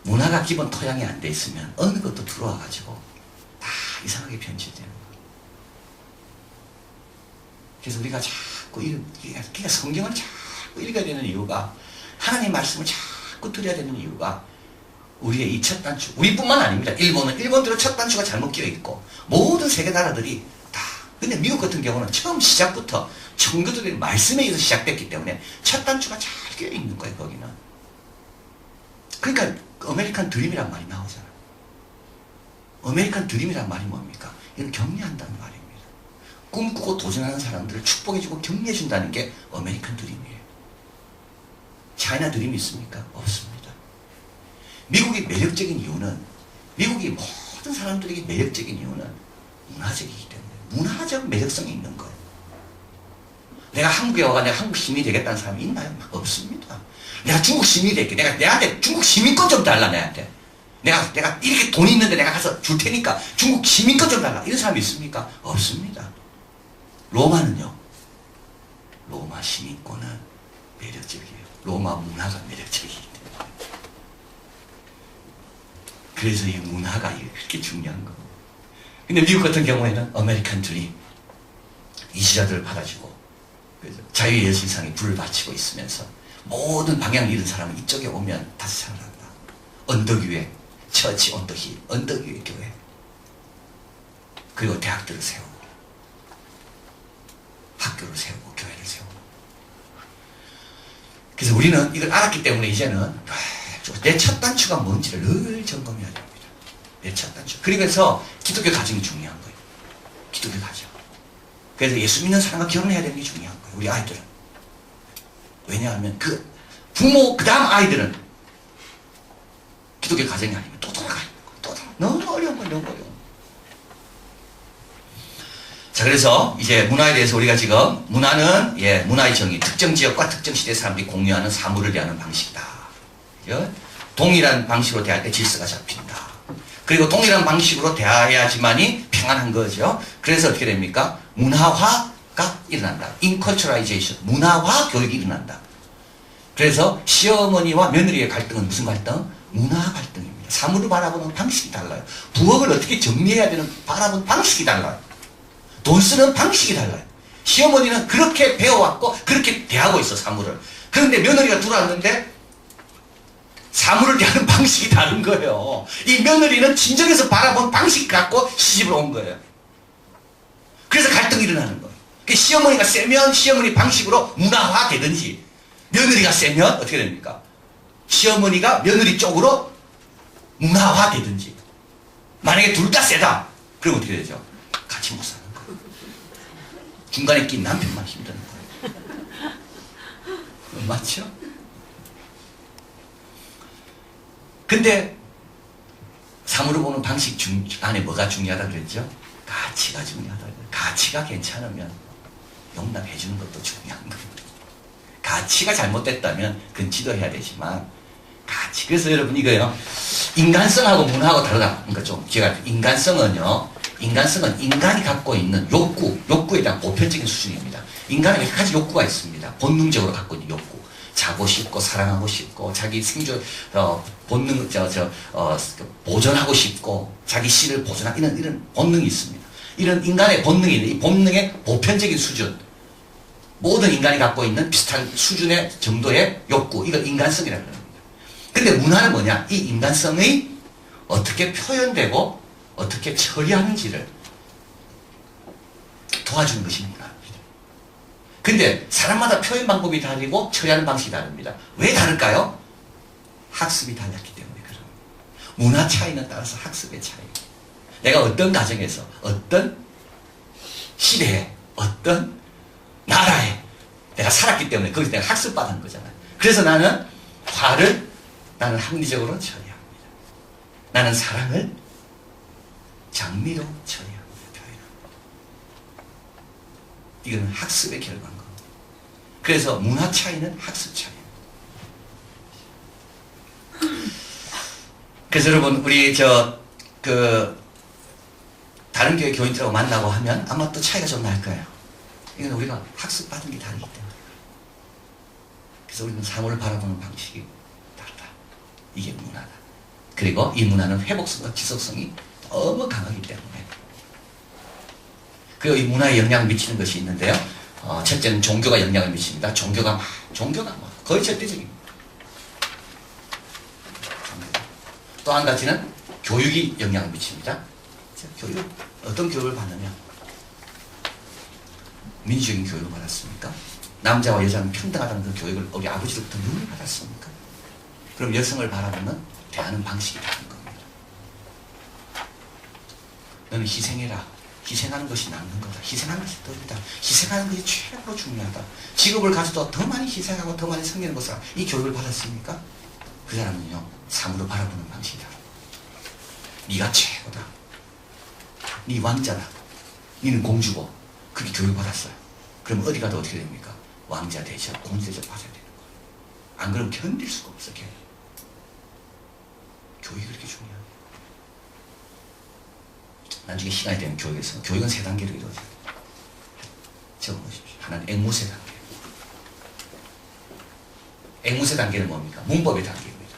문화가 기본 토양이 안 돼 있으면 어느 것도 들어와가지고 다 이상하게 변질되는 거예요. 그래서 우리가 자꾸 그러니까 성경을 자꾸 읽어야 되는 이유가 하나님의 말씀을 자꾸 들어야 되는 이유가 우리의 이 첫 단추 우리뿐만 아닙니다. 일본은 일본대로 첫 단추가 잘못 끼어 있고 모든 세계 나라들이 다 근데 미국 같은 경우는 처음 시작부터 청교도들의 말씀에 의해서 시작됐기 때문에 첫 단추가 잘 끼어 있는 거예요. 거기는. 그러니까 아메리칸 드림이란 말이 나오잖아요. 아메리칸 드림이란 말이 뭡니까? 이건 격려한다는 말입니다. 꿈꾸고 도전하는 사람들을 축복해주고 격려해준다는 게 아메리칸 드림이에요. 차이나 드림이 있습니까? 없습니다. 미국이 매력적인 이유는 미국이 모든 사람들에게 매력적인 이유는 문화적이기 때문에 문화적 매력성이 있는 거예요. 내가 한국에 와가 내가 한국 시민이 되겠다는 사람이 있나요? 없습니다. 내가 중국 시민이 될게. 내한테 중국 시민권 좀 달라 내한테. 내가 이렇게 돈이 있는데 내가 가서 줄 테니까 중국 시민권 좀 달라. 이런 사람이 있습니까? 없습니다. 로마는요. 로마 시민권은 매력적이에요. 로마 문화가 매력적이기 때문에. 그래서 이 문화가 이렇게 중요한 거예요. 근데 미국 같은 경우에는 아메리칸 드림 이주자들을 받아주고 자유의 예수상에 불을 바치고 있으면서 모든 방향을 잃은 사람은 이쪽에 오면 다시 살아난다. 언덕 위에 처치 언덕이 언덕 위에 교회 그리고 대학들을 세우고 학교를 세우고 교회를 세우고 그래서 우리는 이걸 알았기 때문에 이제는 내 첫 단추가 뭔지를 늘 점검해야 됩니다. 내 첫 단추. 그러면서 기독교 가정이 중요한 거예요. 기독교 가정. 그래서 예수 믿는 사람과 결혼해야 되는 게 중요한 거예요. 우리 아이들은. 왜냐하면 그 부모 그 다음 아이들은 기독교 가정이 아니면 또 돌아가요. 또 돌아가요. 너무 어려운 거예요. 너무 어려운. 자 그래서 이제 문화에 대해서 우리가 지금 문화는 문화의 정의 특정 지역과 특정 시대 사람들이 공유하는 사물을 대하는 방식이다. 동일한 방식으로 대할 때 질서가 잡힌다. 그리고 동일한 방식으로 대해야지만이 평안한 거죠. 그래서 어떻게 됩니까? 문화화가 일어난다. 인컬처라이제이션, 문화화 교육이 일어난다. 그래서 시어머니와 며느리의 갈등은 무슨 갈등? 문화 갈등입니다. 사물을 바라보는 방식이 달라요. 부엌을 어떻게 정리해야 되는 바라보는 방식이 달라요. 돈 쓰는 방식이 달라요. 시어머니는 그렇게 배워왔고 그렇게 대하고 있어 사물을. 그런데 며느리가 들어왔는데 사물을 대하는 방식이 다른 거예요. 이 며느리는 친정에서 바라본 방식 갖고 시집을 온 거예요. 그래서 갈등이 일어나는 거예요. 시어머니가 세면 시어머니 방식으로 문화화 되든지 며느리가 세면 어떻게 됩니까? 시어머니가 며느리 쪽으로 문화화 되든지 만약에 둘 다 세다 그러면 어떻게 되죠? 같이 못 사는 거예요. 중간에 낀 남편만 힘드는 거예요. 맞죠? 근데 사물을 보는 방식 안에 뭐가 중요하다 그랬죠? 가치가 중요하다. 가치가 괜찮으면 용납해 주는 것도 중요한 겁니다. 가치가 잘못됐다면 그건 지도해야 되지만 가치. 그래서 여러분 이거요. 인간성하고 문화하고 다르다. 그러니까 좀 제가 인간성은 인간이 갖고 있는 욕구에 대한 보편적인 수준입니다. 인간은 몇 가지 욕구가 있습니다. 본능적으로 갖고 있는 욕구. 자고 싶고 사랑하고 싶고 자기 생존 본능 보존하고 싶고 자기 씨를 보존하는 이런 본능이 있습니다. 이런 인간의 본능이 있는 이 본능의 보편적인 수준. 모든 인간이 갖고 있는 비슷한 수준의 정도의 욕구. 이걸 인간성이라고 합니다. 근데 문화는 뭐냐? 이 인간성이 어떻게 표현되고 어떻게 처리하는지를 도와주는 것이 문화입니다. 근데 사람마다 표현 방법이 다르고 처리하는 방식이 다릅니다. 왜 다를까요? 학습이 달랐기 때문에 그런 문화 차이는 따라서 학습의 차이. 내가 어떤 가정에서 어떤 시대에 어떤 나라에 내가 살았기 때문에 거기서 내가 학습받은 거잖아요. 그래서 나는 화를 합리적으로 처리합니다. 나는 사랑을 장미로 처리합니다. 이거는 학습의 결과인 겁니다. 그래서 문화 차이는 학습 차이입니다. 그래서 여러분 우리 다른 교회 교인들하고 만나고 하면 아마 또 차이가 좀 날 거예요. 이건 우리가 학습받은 게 다르기 때문에. 그래서 우리는 사물을 바라보는 방식이 다르다. 이게 문화다. 그리고 이 문화는 회복성과 지속성이 너무 강하기 때문에. 그리고 이 문화에 영향을 미치는 것이 있는데요. 첫째는 종교가 영향을 미칩니다. 종교가 거의 절대적입니다. 또 한 가지는 교육이 영향을 미칩니다. 교육, 어떤 교육을 받느냐? 민주적인 교육을 받았습니까? 남자와 여자는 평등하다는 그 교육을 우리 아버지로부터 누구를 받았습니까? 그럼 여성을 바라보는 대하는 방식이 다른 겁니다. 너는 희생해라. 희생하는 것이 낫는 거다. 희생하는 것이 덕이다. 희생하는 것이 최고로 중요하다. 직업을 가져도 더 많이 희생하고 더 많이 섬기는 것을 이 교육을 받았습니까? 그 사람은요, 사물을 바라보는 방식이 다르다. 네가 최고다. 네 왕자다. 네는 공주고. 그렇게 교육을 받았어요. 그럼 어디 가도 어떻게 됩니까? 왕자 대접, 공주 대접 받아야 되는 거예요. 안 그러면 견딜 수가 없어, 걔. 교육이 그렇게 중요해요. 나중에 시간이 되면 교육은 세 단계로 이루어져요. 적어보십시오. 하나는 앵무새 단계. 앵무새 단계는 뭡니까? 문법의 단계입니다.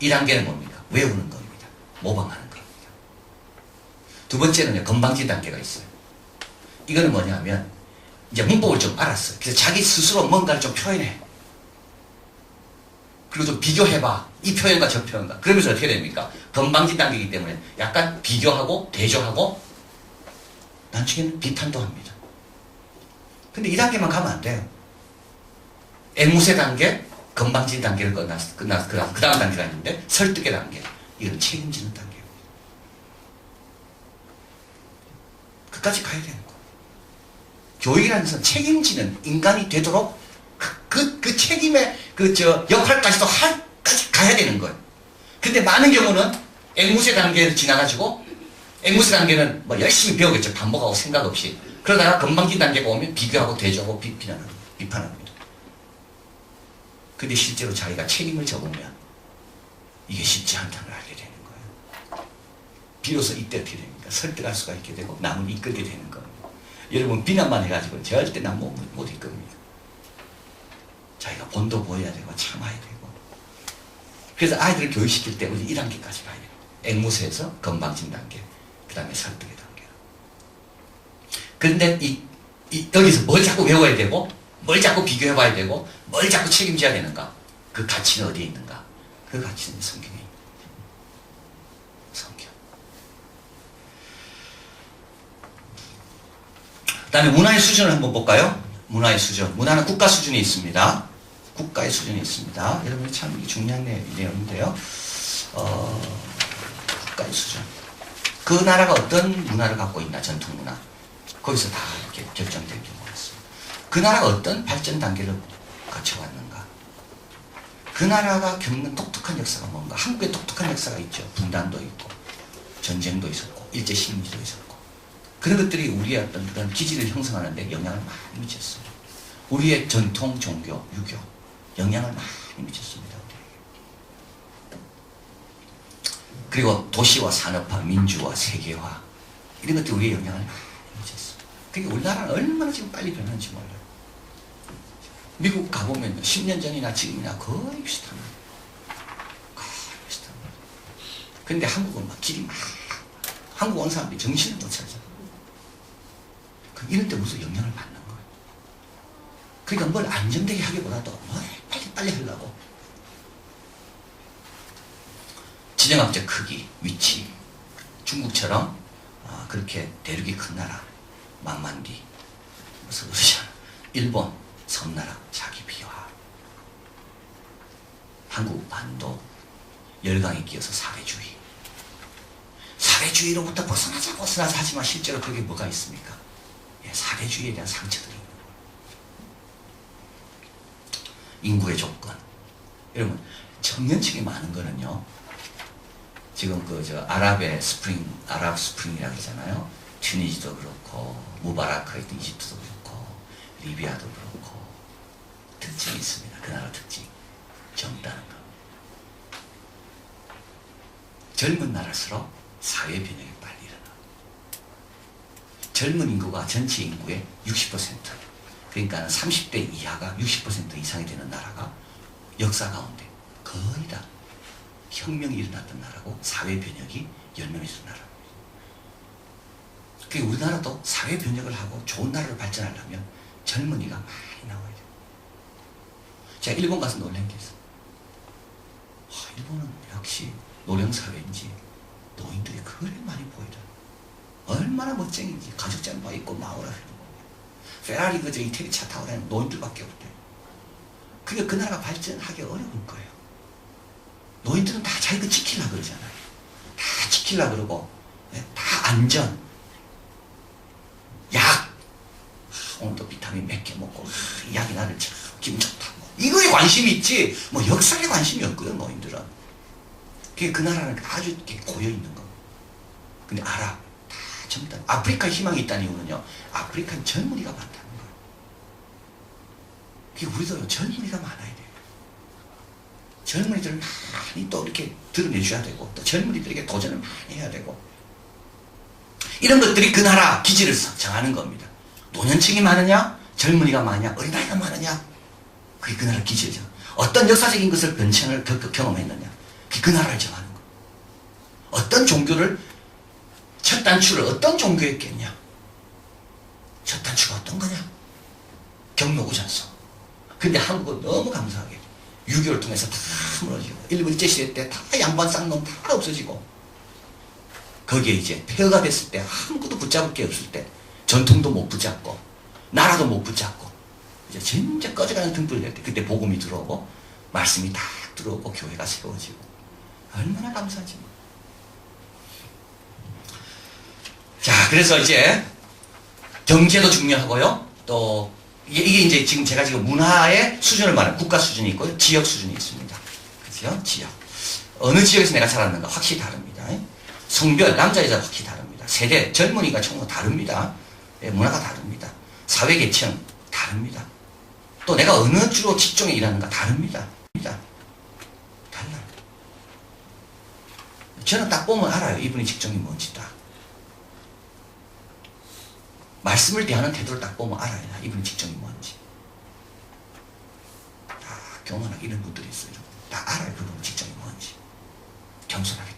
이 단계는 뭡니까? 외우는 겁니다. 모방하는 겁니다. 두 번째는요, 건방진 단계가 있어요. 이거는 뭐냐면, 이제 문법을 좀 알았어요. 그래서 자기 스스로 뭔가를 좀 표현해. 그리고 좀 비교해봐. 이 표현과 저 표현과. 그러면서 어떻게 됩니까? 건방진 단계이기 때문에 약간 비교하고 대조하고 나중에는 비판도 합니다. 근데 이 단계만 가면 안 돼요. 앵무새 단계, 건방진 단계를 끝나서 그 다음 단계가 있는데 설득의 단계. 이건 책임지는 단계입니다. 끝까지 가야 되는 거예요. 교육이라는 것은 책임지는 인간이 되도록 그 책임의 역할까지도 까지 가야 되는 거예요. 근데 많은 경우는 앵무새 단계를 지나가지고 앵무새 단계는 뭐 열심히 배우겠죠. 반복하고 생각 없이. 그러다가 건방진 단계가 오면 비교하고 대조하고 비판합니다. 근데 실제로 자기가 책임을 져보면 이게 쉽지 않다는 걸 알게 되는 거예요. 비로소 이때 어떻게 됩니까? 설득할 수가 있게 되고 남을 이끌게 되는 겁니다. 여러분 비난만 해가지고 절대 남 못 이끕니다. 자기가 본도 보여야 되고 참아야 되고. 그래서 아이들을 교육시킬 때 우리 1단계까지 가야 돼요. 앵무새에서 건방진 단계, 그 다음에 설득의 단계. 그런데 여기서 뭘 자꾸 배워야 되고, 뭘 자꾸 비교해봐야 되고, 뭘 자꾸 책임져야 되는가? 그 가치는 어디에 있는가? 그 가치는 성경에 있는 성경. 그 다음에 문화의 수준을 한번 볼까요? 문화의 수준. 문화는 국가 수준이 있습니다. 국가의 수준이 있습니다. 여러분 참 중요한 내용인데요. 국가의 수준. 그 나라가 어떤 문화를 갖고 있나, 전통 문화. 거기서 다 이렇게 결정된 경우가 있습니다. 그 나라가 어떤 발전 단계를 거쳐왔는가. 그 나라가 겪는 독특한 역사가 뭔가. 한국에 독특한 역사가 있죠. 분단도 있고. 전쟁도 있었고 일제식민지도 있었고 그런 것들이 우리의 어떤 그런 기질을 형성하는 데 영향을 많이 미쳤어요. 우리의 전통 종교, 유교 영향을 많이 미쳤습니다. 그리고 도시와 산업화, 민주화, 세계화 이런 것들이 우리의 영향을 많이 미쳤어요. 그러니까 우리나라는 얼마나 지금 빨리 변하는지 몰라요. 미국 가보면 10년 전이나 지금이나 거의 비슷합니다. 거의 비슷합니다. 근데 한국은 막 길이 막 한국 온 사람들이 정신을 못 차리죠. 이럴 때 무슨 영향을 받는 거예요. 그러니까 뭘 안정되게 하기보다도 뭘 빨리 하려고. 지정학적 크기, 위치. 중국처럼 그렇게 대륙이 큰 나라, 망만디, 러시아, 일본, 섬나라, 자기 비하. 한국 반도, 열강에 끼어서 사회주의. 사회주의로부터 벗어나자 하지만 실제로 그게 뭐가 있습니까? 예, 사회주의에 대한 상처들이 있는 거예요. 인구의 조건. 여러분, 청년층이 많은 거는요, 지금 아랍 스프링이라고 그러잖아요. 튀니지도 그렇고, 무바라크가 있던 이집트도 그렇고, 리비아도 그렇고, 특징이 있습니다. 그 나라 특징. 젊다는 거. 젊은 나라일수록 사회 변혁이 빨리 일어나. 젊은 인구가 전체 인구의 60%. 그러니까 30대 이하가 60% 이상이 되는 나라가 역사 가운데 거의 다 혁명이 일어났던 나라고 사회 변혁이 열명이 있는 나라입니다. 그러니까 우리나라도 사회 변혁을 하고 좋은 나라를 발전하려면 젊은이가 많이 나와야 돼요. 제가 일본 가서 놀란 게 있어요. 일본은 역시 노령사회인지 노인들이 그래 많이 보이더라. 얼마나 멋쟁인지 가죽 잠바 입고 마오라 페라리 이태리 차 타고 다니는 노인들밖에 없대. 그게 그 나라가 발전하기 어려운 거예요. 노인들은 다 자기 거 지키려고 그러잖아요. 다 지키려고 그러고 다 안전 약 오늘도 비타민 몇 개 먹고 이 약이 나를 참 기분 좋다 이거에 관심이 있지 뭐 역사에 관심이 없거든. 노인들은 그 나라는 아주 이렇게 고여있는 거. 근데 아랍 다 젊다. 아프리카에 희망이 있다는 이유는요, 아프리카는 젊은이가 많다는 거예요. 그게 우리도 젊은이가 많아야 돼요. 젊은이들을 많이 또 이렇게 드러내줘야 되고 또 젊은이들에게 도전을 많이 해야 되고 이런 것들이 그 나라 기질을 정하는 겁니다. 노년층이 많으냐 젊은이가 많으냐 어린아이가 많으냐 그게 그 나라 기질이죠. 어떤 역사적인 것을 변천을 경험했느냐 그게 그 나라를 정하는 거예요. 어떤 종교를 첫 단추를 어떤 종교에 했겠냐 첫 단추가 어떤 거냐 경로구전서. 근데 한국은 너무 감사하게 유교를 통해서 다 무너지고 일본 일제시대 때 다 양반 쌍놈 다 없어지고 거기에 이제 폐허가 됐을 때 아무것도 붙잡을 게 없을 때 전통도 못 붙잡고 나라도 못 붙잡고 이제 진짜 꺼져가는 등불이 될 때 그때 복음이 들어오고 말씀이 딱 들어오고 교회가 세워지고 얼마나 감사하지. 자, 그래서 이제 경제도 중요하고요. 또 이게 이제 제가 지금 문화의 수준을 말하는 국가 수준이 있고요. 지역 수준이 있습니다. 그죠? 지역. 어느 지역에서 내가 자랐는가 확실히 다릅니다. 성별, 남자, 여자 확실히 다릅니다. 세대, 젊은이가 전부 다릅니다. 문화가 다릅니다. 사회계층 다릅니다. 또 내가 어느 주로 직종에 일하는가 다릅니다. 달라요. 저는 딱 보면 알아요. 이분의 직종이 뭔지 딱. 말씀을 대하는 태도를 딱 보면 알아요. 이분의 직종이 뭔지. 다 교만하게 이런 분들이 있어요. 다 알아요. 그분의 직종이 뭔지. 겸손하게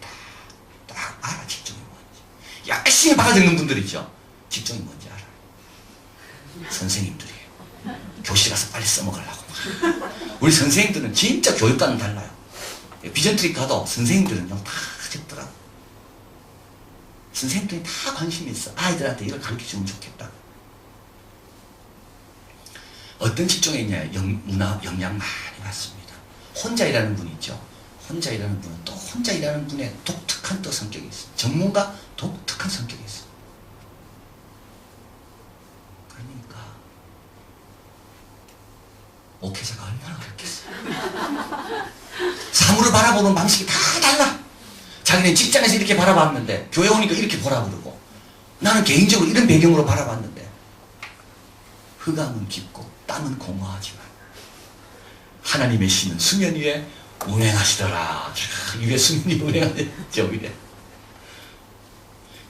딱 알아. 직종이 뭔지. 열심히 받아듣는 분들 있죠. 직종이 뭔지 알아요. 선생님들이에요. 교실 가서 빨리 써먹으려고. 우리 선생님들은 진짜 교육과는 달라요. 비전트릭 가도 선생님들은요 다 적더라고. 선생님들이 다 관심이 있어. 아이들한테 이걸 가르쳐주면 좋겠다. 어떤 직종에 있냐 문화 영향 많이 받습니다. 혼자 일하는 분 있죠. 혼자 일하는 분은 또 혼자 일하는 분의 독특한 또 성격이 있어요. 전문가 독특한 성격이 있어요. 그러니까 목회자가 얼마나 어렵겠어요. 사물을 바라보는 방식이 다 달라. 자기는 직장에서 이렇게 바라봤는데 교회 오니까 이렇게 보라 그러고 나는 개인적으로 이런 배경으로 바라봤는데 흑암은 깊고 땀은 공허하지만 하나님의 신은 수면 위에 운행하시더라. 위에 수면이 운행하죠. 위에.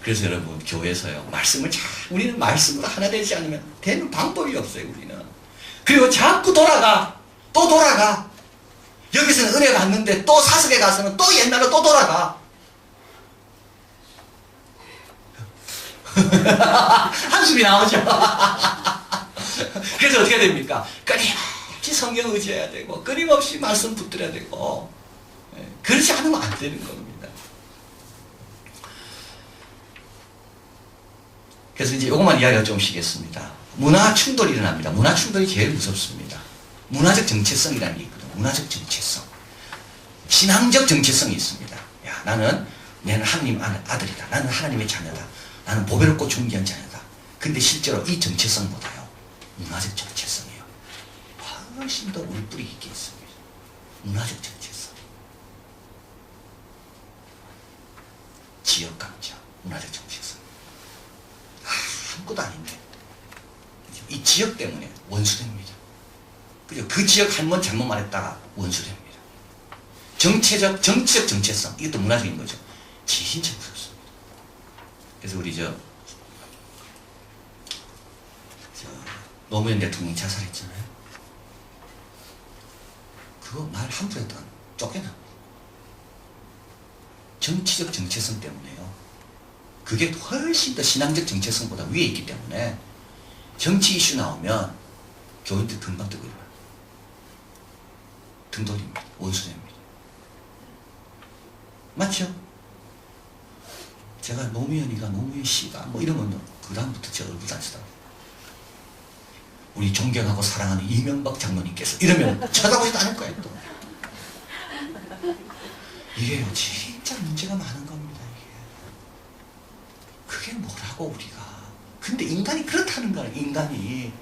그래서 여러분 교회에서요 말씀을 우리는 말씀으로 하나 되지 않으면 되는 방법이 없어요. 우리는. 그리고 자꾸 돌아가 또 돌아가. 여기서는 은혜 받는데 또 사석에 가서는 또 옛날로 또 돌아가. 한숨이 나오죠. 그래서 어떻게 됩니까? 끊임없이 성경 의지해야 되고 끊임없이 말씀 붙들어야 되고 그렇지 않으면 안 되는 겁니다. 그래서 이제 이것만 이야기가 좀 쉬겠습니다. 문화 충돌이 일어납니다. 문화 충돌이 제일 무섭습니다. 문화적 정체성이라는 게 있거든요. 문화적 정체성. 신앙적 정체성이 있습니다. 야, 나는 하나님 아들이다. 나는 하나님의 자녀다. 나는 보배롭고 존귀한 자녀다. 근데 실제로 이 정체성보다요. 문화적 정체성이요. 훨씬 더 물뿌리 있게 있습니다. 문화적 정체성. 지역 감정. 문화적 정체성. 아무것도 아닌데. 이 지역 때문에 원수됩니다. 그죠? 그 지역 한 번 잘못 말했다가 원수됩니다. 정치적 정체성. 이것도 문화적인 거죠. 진짜 무섭습니다. 그래서 우리 노무현 대통령이 자살했잖아요. 그거 말 함부로 했다가 쫓겨납니다. 정치적 정체성 때문에요. 그게 훨씬 더 신앙적 정체성보다 위에 있기 때문에 정치 이슈 나오면 교인들 금방 뜨거려요. 등 돌립니다. 원수됩니다. 맞죠? 제가 노무현 씨가 뭐 이러면 그 다음부터 제 얼굴 안 쓰더라고요. 우리 존경하고 사랑하는 이명박 장로님께서 이러면 쳐다보지도 않을 거예요. 또. 이게요 진짜 문제가 많은 겁니다. 이게. 그게 뭐라고 우리가. 근데 인간이 그렇다는 거야. 인간이.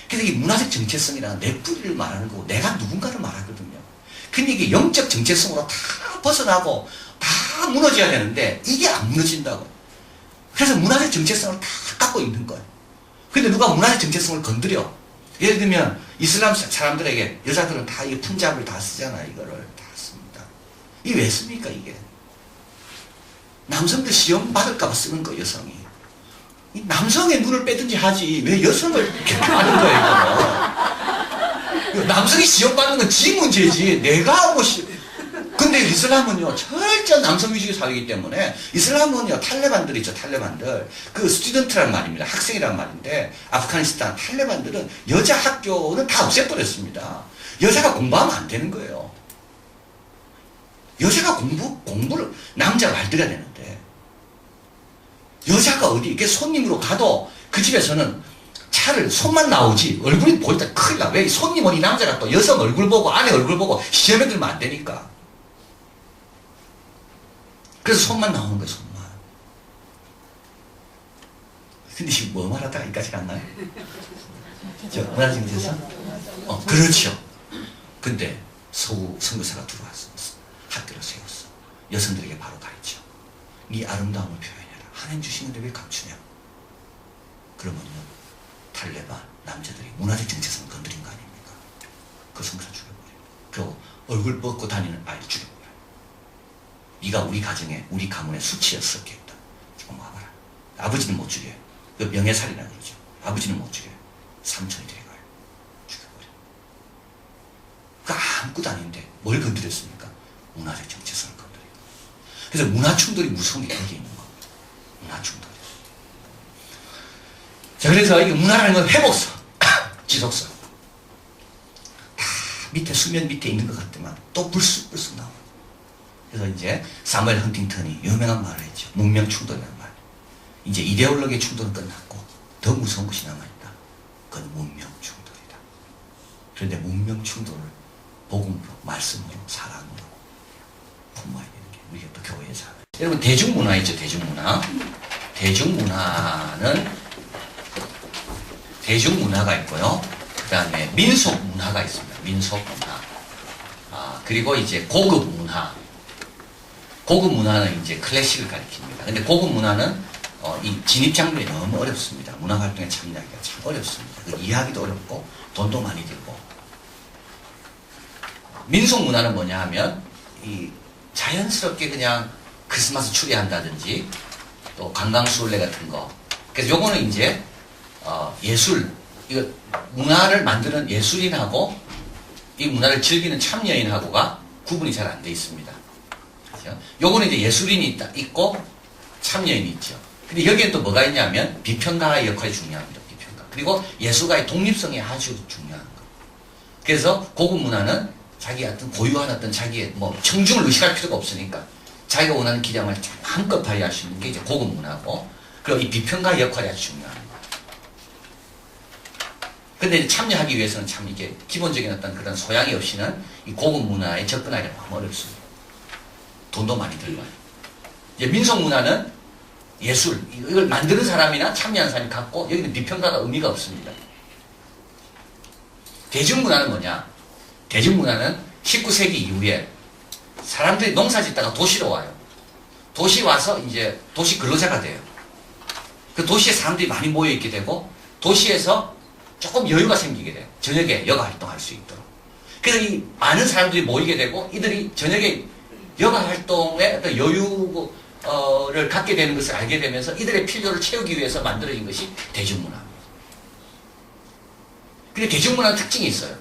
그래서 이게 문화적 정체성이라는 내 뿌리를 말하는 거고 내가 누군가를 말하거든요. 근데 이게 영적 정체성으로 다 벗어나고 다 무너져야 되는데 이게 안 무너진다고. 그래서 문화적 정체성을 다 갖고 있는 거예요. 근데 누가 문화적 정체성을 건드려. 예를 들면 이슬람 사람들에게 여자들은 다 이 푼잡을 다 쓰잖아요. 이거를 다 씁니다. 이게 왜 씁니까 이게? 남성들 시험 받을까 봐 쓰는 거예요. 여성이. 이 남성의 눈을 빼든지 하지 왜 여성을 개편하는 거예요. 이거. 남성이 시험 받는 건 지 문제지 내가 뭐 근데 이슬람은요 철저한 남성 위주의 사회이기 때문에 이슬람은요 탈레반들 있죠. 탈레반들 그 스튜던트란 말입니다. 학생이란 말인데 아프가니스탄 탈레반들은 여자 학교는 다 없애버렸습니다. 여자가 공부하면 안 되는 거예요. 여자가 공부를 남자가 알더라 되는데 여자가 어디 이게 손님으로 가도 그 집에서는 차를 손만 나오지 얼굴이 보이다 큰일 나. 왜 손님은 이 남자가 또 여성 얼굴 보고 아내 얼굴 보고 시험에 들면 안 되니까. 그래서 손만 나오는 거예요. 손만. 근데 지금 뭐 말하다가 여기까지 갔나요? 문화정체성? 그렇죠. 근데 서구 선교사가 들어왔어. 학교를 세웠어. 여성들에게 바로 가르쳐. 네 아름다움을 표현해라. 하나님 주시는데 왜 감추냐? 그러면요 탈레반 남자들이 문화적 정체성을 건드린 거 아닙니까? 그 선교사 죽여버려요. 그리고 얼굴 벗고 다니는 아이를 죽여버려요. 네가 우리 가정에 우리 가문에 수치였었겠다. 지금 와봐라. 아버지는 못 죽여요. 그 명예살이라 그러죠. 아버지는 못 죽여요. 삼촌이 데려가요. 죽여버려요. 그 아무것도 아닌데 뭘 건드렸습니까? 문화적 정체성을 건드려요. 그래서 문화 충돌이 무서운 게 거기에 있는 겁니다. 문화 충돌이. 자, 그래서 이 문화라는 건 회복성, 지속성. 다 밑에 수면 밑에 있는 것 같지만 또 불쑥불쑥 나와요. 그래서 이제 사무엘 헌팅턴이 유명한 말을 했죠. 문명 충돌이라는 말. 이제 이데올로기의 충돌은 끝났고 더 무서운 것이 남아있다. 그건 문명 충돌이다. 그런데 문명 충돌을 복음으로, 말씀으로, 사랑으로 품어야 되는 게 우리가 또 교회의 사. 여러분 대중문화 있죠. 대중문화. 대중문화가 있고요. 그 다음에 민속문화가 있습니다. 민속문화. 그리고 이제 고급문화. 고급 문화는 이제 클래식을 가리킵니다. 근데 고급 문화는 이 진입 장벽이 너무 어렵습니다. 문화 활동에 참여하기가 참 어렵습니다. 그 이해하기도 어렵고 돈도 많이 들고. 민속 문화는 뭐냐 하면 이 자연스럽게 그냥 크리스마스 추리한다든지 또 관광순례 같은 거. 그래서 요거는 이제 예술, 이거 문화를 만드는 예술인하고 이 문화를 즐기는 참여인하고가 구분이 잘 안 돼 있습니다. 그렇죠? 요거는 이제 예술인이 있고 참여인이 있죠. 근데 여기엔 또 뭐가 있냐면 비평가의 역할이 중요합니다. 비평가. 그리고 예술가의 독립성이 아주 중요한 거. 그래서 고급 문화는 자기 어떤 고유한 어떤 자기의 뭐 청중을 의식할 필요가 없으니까 자기가 원하는 기량을 한껏 발휘할 수 있는 게 이제 고급 문화고, 그리고 이 비평가의 역할이 아주 중요합니다. 근데 참여하기 위해서는 참 이게 기본적인 어떤 그런 소양이 없이는 이 고급 문화에 접근하기가 너무 어렵습니다. 돈도 많이 들고요. 이제 민속 문화는 예술, 이걸 만드는 사람이나 참여하는 사람이 갖고, 여기는 비평가가 의미가 없습니다. 대중문화는 뭐냐? 대중문화는 19세기 이후에 사람들이 농사 짓다가 도시로 와요. 도시 와서 이제 도시 근로자가 돼요. 그 도시에 사람들이 많이 모여있게 되고, 도시에서 조금 여유가 생기게 돼요. 저녁에 여가 활동할 수 있도록. 그래서 이 많은 사람들이 모이게 되고, 이들이 저녁에 여가 활동에 어떤 여유를 갖게 되는 것을 알게 되면서 이들의 필요를 채우기 위해서 만들어진 것이 대중문화입니다. 근데 대중문화는 특징이 있어요.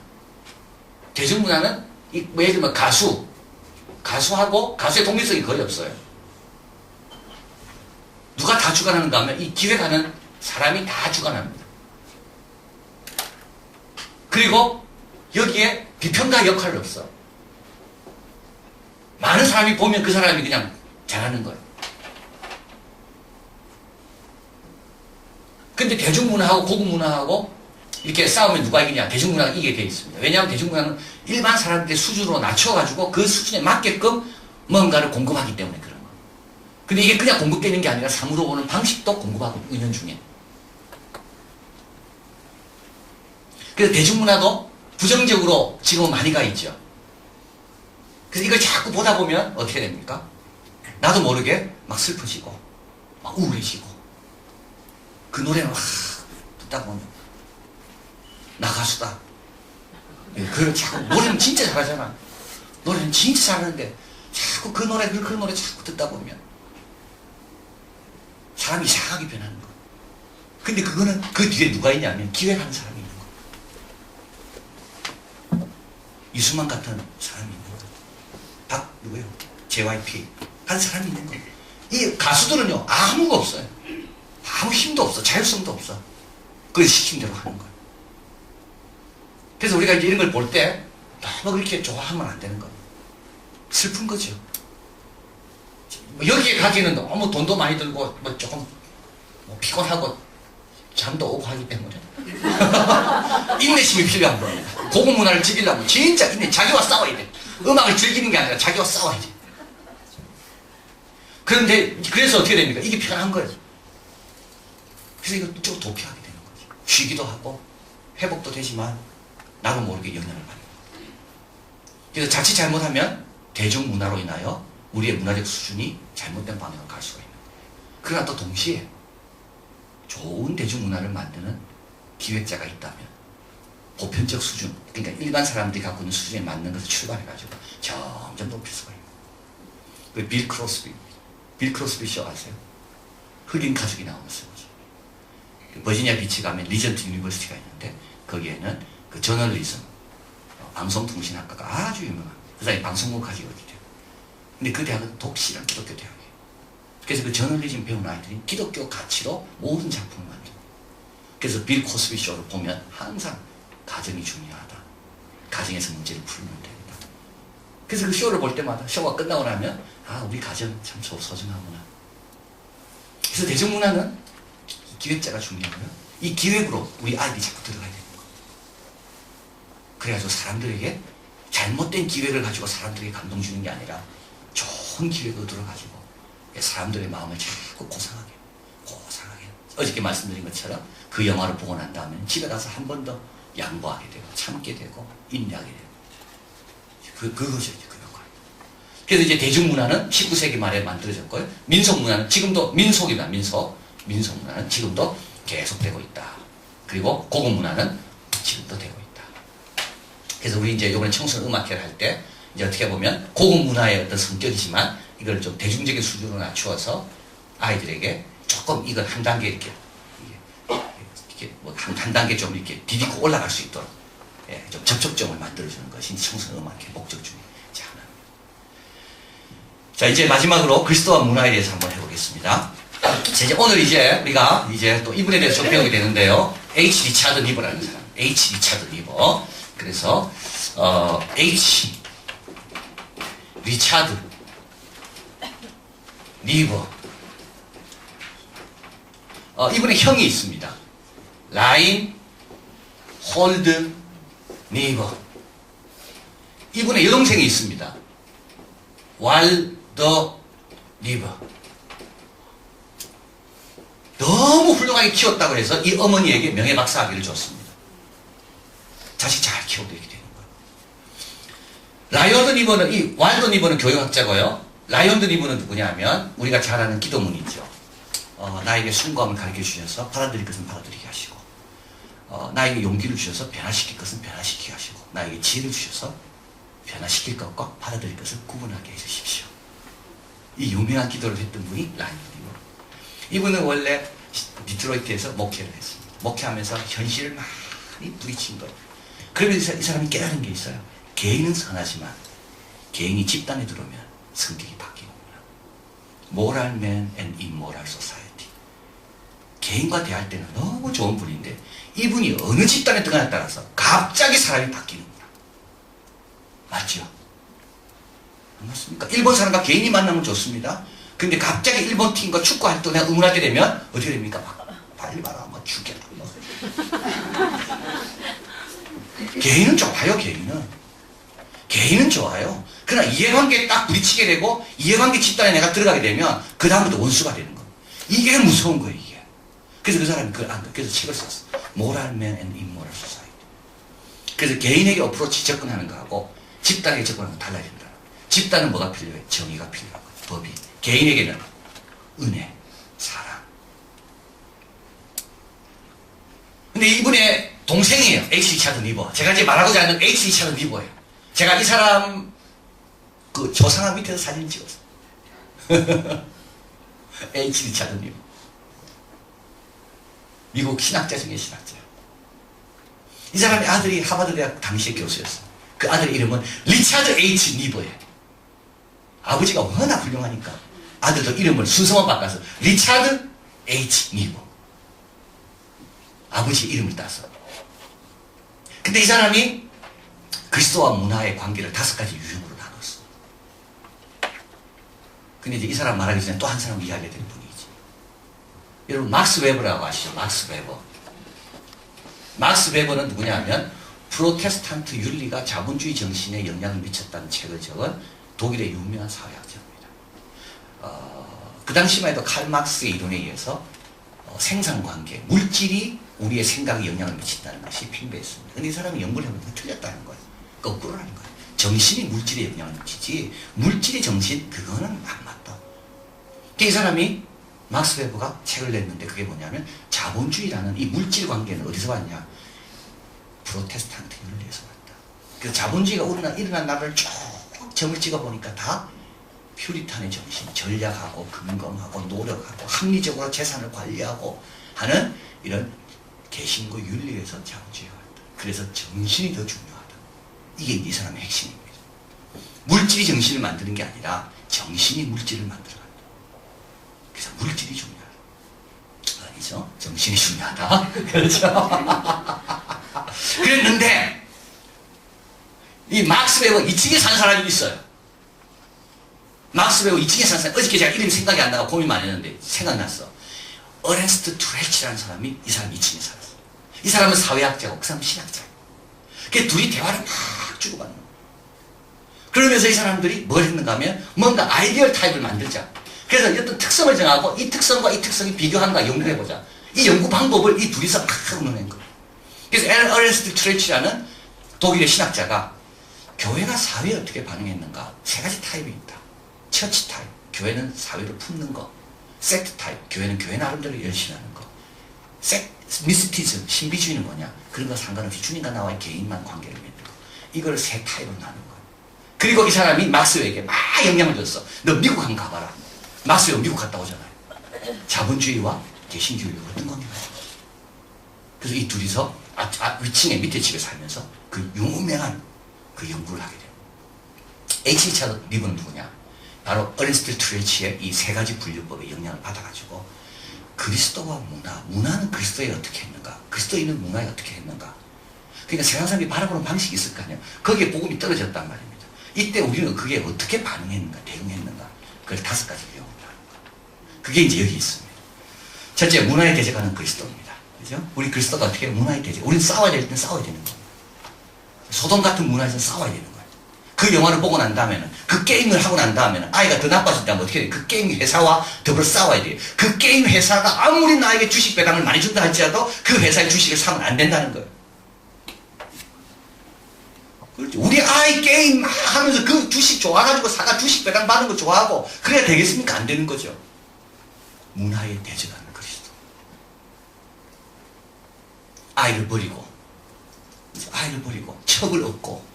대중문화는 예를 들면 가수하고 가수의 독립성이 거의 없어요. 누가 다 주관하는가 하면 이 기획하는 사람이 다 주관합니다. 그리고 여기에 비평가 역할이 없어. 많은 사람이 보면 그 사람이 그냥 잘하는 거예요. 근데 대중문화하고 고급문화하고 이렇게 싸우면 누가 이기냐? 대중문화가 이기게 되어 있습니다. 왜냐하면 대중문화는 일반 사람들의 수준으로 낮춰가지고 그 수준에 맞게끔 뭔가를 공급하기 때문에 그런 거예요. 근데 이게 그냥 공급되는 게 아니라 상으로 보는 방식도 공급하고 있는 중에. 그래서 대중문화도 부정적으로 지금 많이 가 있죠. 그래서 이걸 자꾸 보다 보면 어떻게 됩니까? 나도 모르게 막 슬퍼지고 막 우울해지고, 그 노래는 듣다 보면 나 가수다. 그 자꾸 노래는 진짜 잘하잖아. 노래는 진짜 잘하는데 자꾸 그 노래 자꾸 듣다 보면 사람이 이상하게 변하는 거. 근데 그거는 그 뒤에 누가 있냐면 기획하는 사람이 있는 거. 이수만 같은 사람이 있는 거. 누구예요? JYP 한 사람이 있는 거. 이 가수들은요 아무가 없어요. 아무 힘도 없어. 자율성도 없어. 그걸 시킨 대로 하는 거예요. 그래서 우리가 이제 이런 걸 볼 때 너무 그렇게 좋아하면 안 되는 거예요. 슬픈 거죠. 여기에 가기는 너무 돈도 많이 들고 뭐 조금 피곤하고 잠도 오고 하기 때문에 인내심이 필요한 겁니다. 고급 문화를 즐기려면 진짜 자기와 싸워야 돼. 음악을 즐기는 게 아니라 자기와 싸워야 돼. 그런데 그래서 어떻게 됩니까? 이게 편한 거예요. 그래서 이거 좀 도피하게 되는 거죠. 쉬기도 하고 회복도 되지만 나도 모르게 영향을 받는 거예요. 그래서 자칫 잘못하면 대중문화로 인하여 우리의 문화적 수준이 잘못된 방향으로 갈 수가 있는 거예요. 그러나 또 동시에 좋은 대중문화를 만드는 기획자가 있다면 보편적 수준, 그러니까 일반 사람들이 갖고 있는 수준에 맞는 것을 출발해가지고 점점 높일 수가 있는 거예요. 빌 크로스비 쇼 아세요? 흑인 가족이 나오는 쇼죠. 버지니아 비치 가면 리전트 유니버시티가 있는데 거기에는 그 저널리즘, 방송통신학과가 아주 유명합니다. 그 사람이 방송국학이 어디 돼요. 근데 그 대학은 독실한 기독교 대학이에요. 그래서 그 저널리즘 배운 아이들이 기독교 가치로 모든 작품을 만듭니다. 그래서 빌 코스비 쇼를 보면 항상 가정이 중요하다. 가정에서 문제를 풀면 된다. 그래서 그 쇼를 볼 때마다 쇼가 끝나고 나면 우리 가정 참 소중하구나. 그래서 대중문화는 기획자가 중요하고요. 이 기획으로 우리 아이들이 자꾸 들어가야 돼요. 그래가지고 사람들에게 잘못된 기획을 가지고 사람들에게 감동 주는 게 아니라 좋은 기획을 들어가지고 사람들의 마음을 자꾸 고상하게 어저께 말씀드린 것처럼 그 영화를 보고 난 다음에 집에 가서 한 번 더 양보하게 되고 참게 되고 인내하게 되고 그것이죠. 그 역할. 그래서 이제 대중문화는 19세기 말에 만들어졌고요. 민속문화는 지금도 민속이다. 민속문화는 지금도 계속되고 있다. 그리고 고급문화는 지금도 되고 있다. 그래서 우리 이제 이번에 청소년 음악회를 할 때 이제 어떻게 보면 고급문화의 어떤 성격이지만 이걸 좀 대중적인 수준으로 낮추어서 아이들에게 조금 이걸 한 단계 이렇게 뭐 한 단계 좀 이렇게 디디고 올라갈 수 있도록 좀 접촉점을 만들어주는 것이 청소년 음악회 목적 중에 하나입니다. 자, 이제 마지막으로 그리스도와 문화에 대해서 한번 해보겠습니다. 자, 이제 오늘 우리가 또 이분에 대해서 좀 배우게 되는데요. H. 리차드 리버라는 사람. H. 리차드 리버. 그래서, H. 리차드 리버. 이분의 형이 있습니다. 라인 홀드 리버. 이분의 여동생이 있습니다. 왈더 리버. 너무 훌륭하게 키웠다고 해서 이 어머니에게 명예박사학위를 줬습니다. 자식 잘 키워도 이렇게 되는 거예요. 라이언드 리버는, 이 왈더 리버는 교육학자고요. 라이언드 리버는 누구냐면 우리가 잘 아는 기도문이죠. 나에게 순고함을 가르쳐 주셔서 받아들일 것은 받아들이게 하시고, 나에게 용기를 주셔서 변화시킬 것은 변화시키게 하시고, 나에게 지혜를 주셔서 변화시킬 것과 받아들일 것을 구분하게 해주십시오. 이 유명한 기도를 했던 분이 라이언드 리버. 이분은 원래 디트로이트에서 목회를 했습니다. 목회하면서 현실을 많이 부딪힌 거예요. 그러면서 이 사람이 깨달은 게 있어요. 개인은 선하지만 개인이 집단에 들어오면 성격이 바뀌는구나. Moral man and immoral society. 개인과 대할 때는 너무 좋은 분인데 이분이 어느 집단에 들어가냐에 따라서 갑자기 사람이 바뀌는구나. 맞죠? 안 맞습니까? 일본 사람과 개인이 만나면 좋습니다. 근데 갑자기 일본 팀과 축구 활동에 응원하게 되면 어떻게 됩니까? 빨리 봐라, 뭐 죽겠다. 뭐. 개인은 좋아요, 개인은 좋아요. 그러나 이해관계에 딱 부딪히게 되고 이해관계 집단에 내가 들어가게 되면 그 다음부터 원수가 되는 거예요. 이게 무서운 거예요, 이게. 그래서 그 사람이 그래서 책을 썼어. Moral Man and Immoral Society. 그래서 개인에게 어프로치 접근하는 거하고 집단에게 접근하는 거 달라야 된다. 집단은 뭐가 필요해? 정의가 필요하고 법이. 개인에게는 은혜, 사랑. 근데 이분의 동생이에요. H. 리차드 리버. 제가 이제 말하고자 하는 H. 리차드 리버예요. 제가 이 사람 그 조상한 밑에서 사진 찍었어요. H. 리차드 리버. 미국 신학자 중에 신학자예요. 이 사람의 아들이 하버드 대학 당시의 교수였어요. 그 아들 이름은 리차드 H. 리버예요. 아버지가 워낙 훌륭하니까 아들도 이름을 순서만 바꿔서 리차드 H. 리버. 아버지 이름을 따서. 근데 이 사람이 그리스도와 문화의 관계를 5가지 유형으로 나눴어. 근데 이제 이 사람 말하기 전에 또 한 사람 이야기해야 될 분이지. 여러분 막스 웨버라고 아시죠? 막스 웨버. 막스 웨버는 누구냐면 프로테스탄트 윤리가 자본주의 정신에 영향을 미쳤다는 책을 적은 독일의 유명한 사회학자입니다. 그 당시만 해도 칼 막스의 이론에 의해서 생산관계, 물질이 우리의 생각에 영향을 미친다는 것이 팽배했습니다. 근데 이 사람이 연구를 해보니까 틀렸다는 거예요. 거꾸로라는 거예요. 정신이 물질에 영향을 미치지 물질이 정신 그거는 안 맞다. 이 사람이 막스 웨버가 책을 냈는데 그게 뭐냐면 자본주의라는 이 물질 관계는 어디서 왔냐? 프로테스탄트 윤리에서 왔다. 그래서 자본주의가 일어난 나라를 쭉 점을 찍어보니까 다 퓨리탄의 정신, 전략하고 금검하고 노력하고 합리적으로 재산을 관리하고 하는 이런 개신교 윤리에서 자본주의가 왔다. 그래서 정신이 더 중요하다. 이게 이 사람의 핵심입니다. 물질이 정신을 만드는 게 아니라 정신이 물질을 만들어간다. 그래서 물질이 중요하다. 아니죠? 정신이 중요하다. 그렇죠? 그랬는데 이 막스 웨버 2층에 사는 사람이 있어요. 막스 웨버 2층에 사는 사람, 어저께 제가 이름이 생각이 안 나고 고민 많이 했는데 생각났어. 어렌스트 투레치라는 사람이 이 사람 2층에 살았어. 이 사람은 사회학자고 그 사람은 신학자고. 그 둘이 대화를 막 주고받는 거예요. 그러면서 이 사람들이 뭘 했는가 하면 뭔가 아이디얼 타입을 만들자. 그래서 어떤 특성을 정하고 이 특성과 이 특성이 비교하는가 연구해보자. 이 연구 방법을 이 둘이서 막 논한 거예요. 그래서 어렌스트 투레치라는 독일의 신학자가 교회가 사회에 어떻게 반응했는가? 세 가지 타입이 있다. 처치 타입, 교회는 사회를 품는 거. 섹트 타입, 교회는 교회 나름대로 열심하는 거. 미스티즘, 신비주의는 뭐냐? 그런 거 상관없이 주님과 나와의 개인만 관계를 맺는 거. 이걸 세 타입으로 나눈 거예요. 그리고 이 사람이 막스웰에게 막 영향을 줬어. 너 미국 한번 가봐라. 막스웰 미국 갔다 오잖아요. 자본주의와 개신주의를 어떤 관계가 있어? 그래서 이 둘이서 위층에 밑에 집에 살면서 그 유명한 그 연구를 하게 돼요. H. 리차드 리브는 누구냐? 바로 어른스트 트레치의 이 세 가지 분류법의 영향을 받아가지고 그리스도와 문화는 그리스도에 어떻게 했는가? 그리스도인은 문화에 어떻게 했는가? 그러니까 세상 사람이 바라보는 방식이 있을 거 아니에요. 거기에 복음이 떨어졌단 말입니다. 이때 우리는 그게 어떻게 반응했는가, 대응했는가? 그걸 5가지 배웁니다. 그게 이제 여기 있습니다. 첫째, 문화에 대적하는 그리스도입니다. 그죠? 우리 그리스도가 어떻게 문화에 대적? 우리는 싸워야 될 때는 싸워야 되는 겁니다. 소돔 같은 문화에서 싸워야 되는 거예요. 그 영화를 보고 난 다음에는, 그 게임을 하고 난 다음에는 아이가 더 나빠진다면 어떻게 돼요? 그 게임 회사와 더불어 싸워야 돼요. 그 게임 회사가 아무리 나에게 주식 배당을 많이 준다 할지라도 그 회사의 주식을 사면 안 된다는 거예요. 그렇죠. 우리 아이 게임 하면서 그 주식 좋아가지고 사가 주식 배당 받는 거 좋아하고 그래야 되겠습니까? 안 되는 거죠. 문화에 대적하는 그리스도. 아이를 버리고 첩을 얻고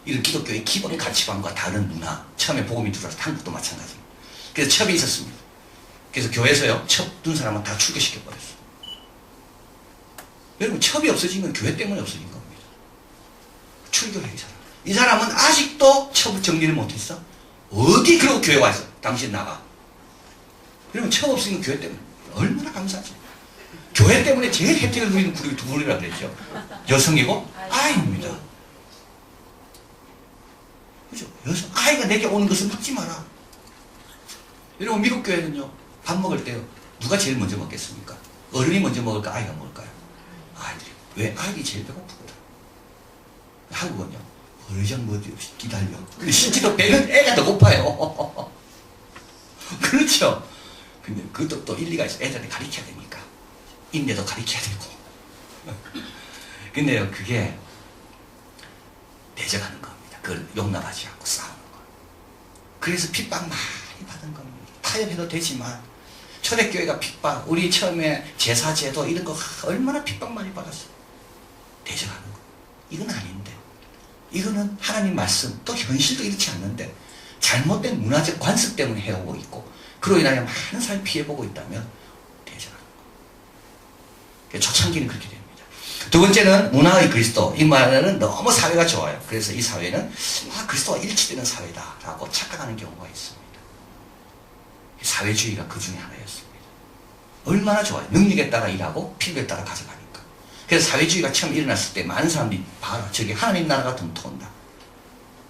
이런 기독교의 기본 가치관과 다른 문화. 처음에 복음이 들어와서 한국도 마찬가지입니다. 그래서 첩이 있었습니다. 그래서 교회에서요 첩 둔 사람은 다 출교시켜버렸어요. 여러분 첩이 없어진 건 교회 때문에 없어진 겁니다. 출교를 해 이 사람은 아직도 첩 정리를 못했어. 어디 그러고 교회 와 있어. 당신 나가. 그러면 첩 없으니까 교회 때문에. 얼마나 감사하지. 교회 때문에 제일 혜택을 누리는 그룹이 두 분이라고 그랬죠. 여성이고 아이입니다. 그죠? 아이가 내게 오는 것을 묻지 마라. 여러분 미국 교회는요 밥 먹을 때요 누가 제일 먼저 먹겠습니까? 어른이 먼저 먹을까 아이가 먹을까요? 아이들이. 왜? 아이들이 제일 배고프거든. 한국은요 버르장머리 없이 기다려. 근데 실제로 배는 애가 더 고파요. 그렇죠? 근데 그것도 또 일리가 있어. 애들한테 가르쳐야 되니까. 인내도 가르쳐야 되고. 근데요 그게 대적하는 겁니다. 그걸 용납하지 않고 싸우는 거예요. 그래서 핍박 많이 받은 겁니다. 타협해도 되지만 초대교회가 핍박, 우리 처음에 제사제도 이런 거 얼마나 핍박 많이 받았어요. 대적하는 거. 이건 아닌데. 이거는 하나님 말씀, 또 현실도 이렇지 않는데 잘못된 문화적 관습 때문에 해오고 있고 그로 인하여 많은 사람이 피해보고 있다면 대적하는 거. 초창기는 그렇게 됩니다. 두 번째는 문화의 그리스도. 이 말은 너무 사회가 좋아요. 그래서 이 사회는 그리스도와 일치되는 사회다라고 착각하는 경우가 있습니다. 사회주의가 그 중에 하나였습니다. 얼마나 좋아요. 능력에 따라 일하고 필요에 따라 가져가니까. 그래서 사회주의가 처음 일어났을 때 많은 사람들이 봐라 저기 하나님 나라가 덤터온다.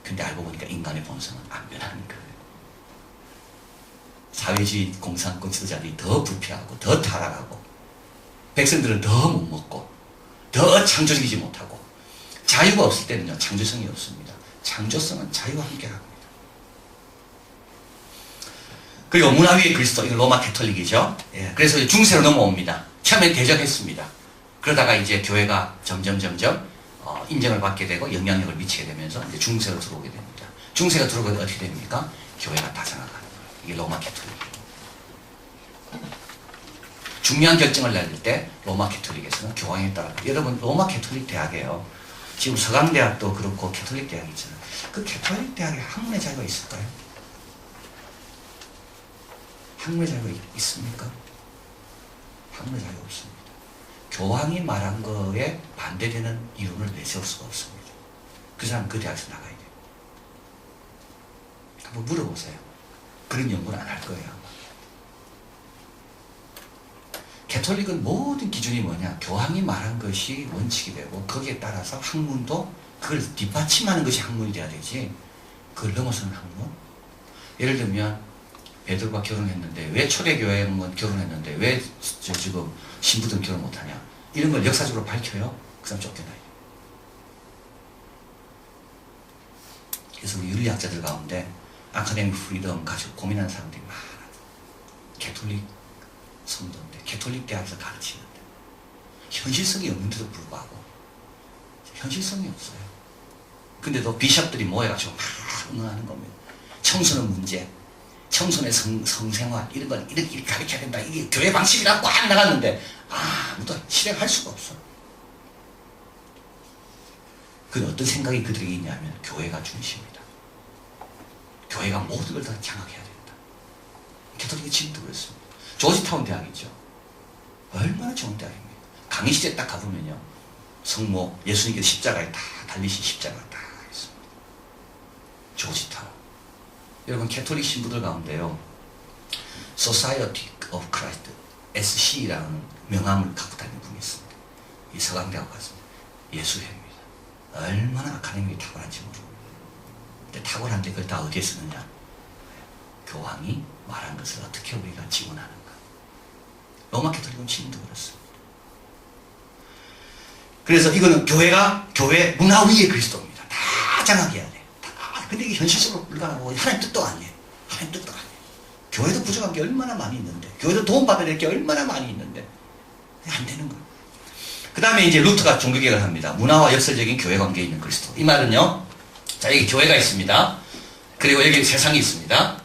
근데 알고 보니까 인간의 본성은 안 변하는 거예요. 사회주의 공산권 지도자들이 더 부패하고 더 타락하고 백성들은 더 못 먹고 더 창조적이지 못하고 자유가 없을 때는요 창조성이 없습니다. 창조성은 자유와 함께 합니다. 그리고 문화 위의 그리스도, 이거 로마 캐톨릭이죠. 예, 그래서 중세로 넘어옵니다. 처음엔 대적했습니다. 그러다가 이제 교회가 점점 인정을 받게 되고 영향력을 미치게 되면서 이제 중세로 들어오게 됩니다. 중세가 들어오면 어떻게 됩니까? 교회가 다장아가는 거예요. 이게 로마 캐톨릭이에요. 중요한 결정을 내릴 때 로마 캐톨릭에서는 교황에 따라. 여러분 로마 캐톨릭 대학이에요. 지금 서강대학도 그렇고 캐톨릭 대학이 있잖아요. 그 캐톨릭 대학에 학문의 자유가 있을까요? 학문의 자유가 있습니까? 학문의 자유가 없습니다. 교황이 말한 거에 반대되는 이론을 내세울 수가 없습니다. 그 사람 그 대학에서 나가야 돼요. 한번 물어보세요. 그런 연구는 안 할 거예요. 캐톨릭은 모든 기준이 뭐냐? 교황이 말한 것이 원칙이 되고 거기에 따라서 학문도 그걸 뒷받침하는 것이 학문이 돼야 되지 그걸 넘어서는 학문? 예를 들면 베드로가 결혼했는데 왜 초대교회는 결혼했는데 왜 지금 신부들은 결혼 못하냐? 이런 걸 역사적으로 밝혀요? 그 사람 쫓겨나요. 그래서 우리 윤리학자들 가운데 아카데믹 프리덤 가지고 고민하는 사람들이 많아요. 캐톨릭 성도인데 캐톨릭 대학에서 가르치는데 현실성이 없는데도 불구하고 현실성이 없어요. 근데도 비숍들이 모여가지고 막 응원하는 겁니다. 청소년 문제, 청소년의 성생활 이런 걸 이렇게 가르쳐야 된다. 이게 교회 방식이라 꽉 나갔는데 아무도 실행할 수가 없어. 그 어떤 생각이 그들에게 있냐면 교회가 중심이다. 교회가 모든 걸 다 장악해야 된다. 캐톨릭이 지금도 그렇습니다. 조지타운 대학이죠. 얼마나 좋은 대학입니까? 강의실에 딱 가보면요. 성모 예수님께서 십자가에 다 달리신 십자가가 다 있습니다. 조지타운. 여러분 캐톨릭 신부들 가운데요. Society of Christ SC라는 명함을 갖고 다니는 분이 있습니다. 이 서강대학 갔습니다. 예수회입니다. 얼마나 아카데미에 탁월한지 모르고. 근데 탁월한데 그걸 다 어디에 쓰느냐? 교황이 말한 것을 어떻게 우리가 지원하는가? 로마 캐톨릭은 지금도 그렇습니다. 그래서 이거는 교회 문화 위의 그리스도입니다. 다 장악해야 돼. 다. 근데 이게 현실적으로 불가능하고 하나님 뜻도 아니에요. 하나님 뜻도 아니에요. 교회도 부족한 게 얼마나 많이 있는데, 교회도 도움받아야 될 게 얼마나 많이 있는데 안 되는 거예요. 그 다음에 이제 루터가 종교개혁을 합니다. 문화와 역설적인 교회 관계에 있는 그리스도. 이 말은요, 자, 여기 교회가 있습니다. 그리고 여기 세상이 있습니다.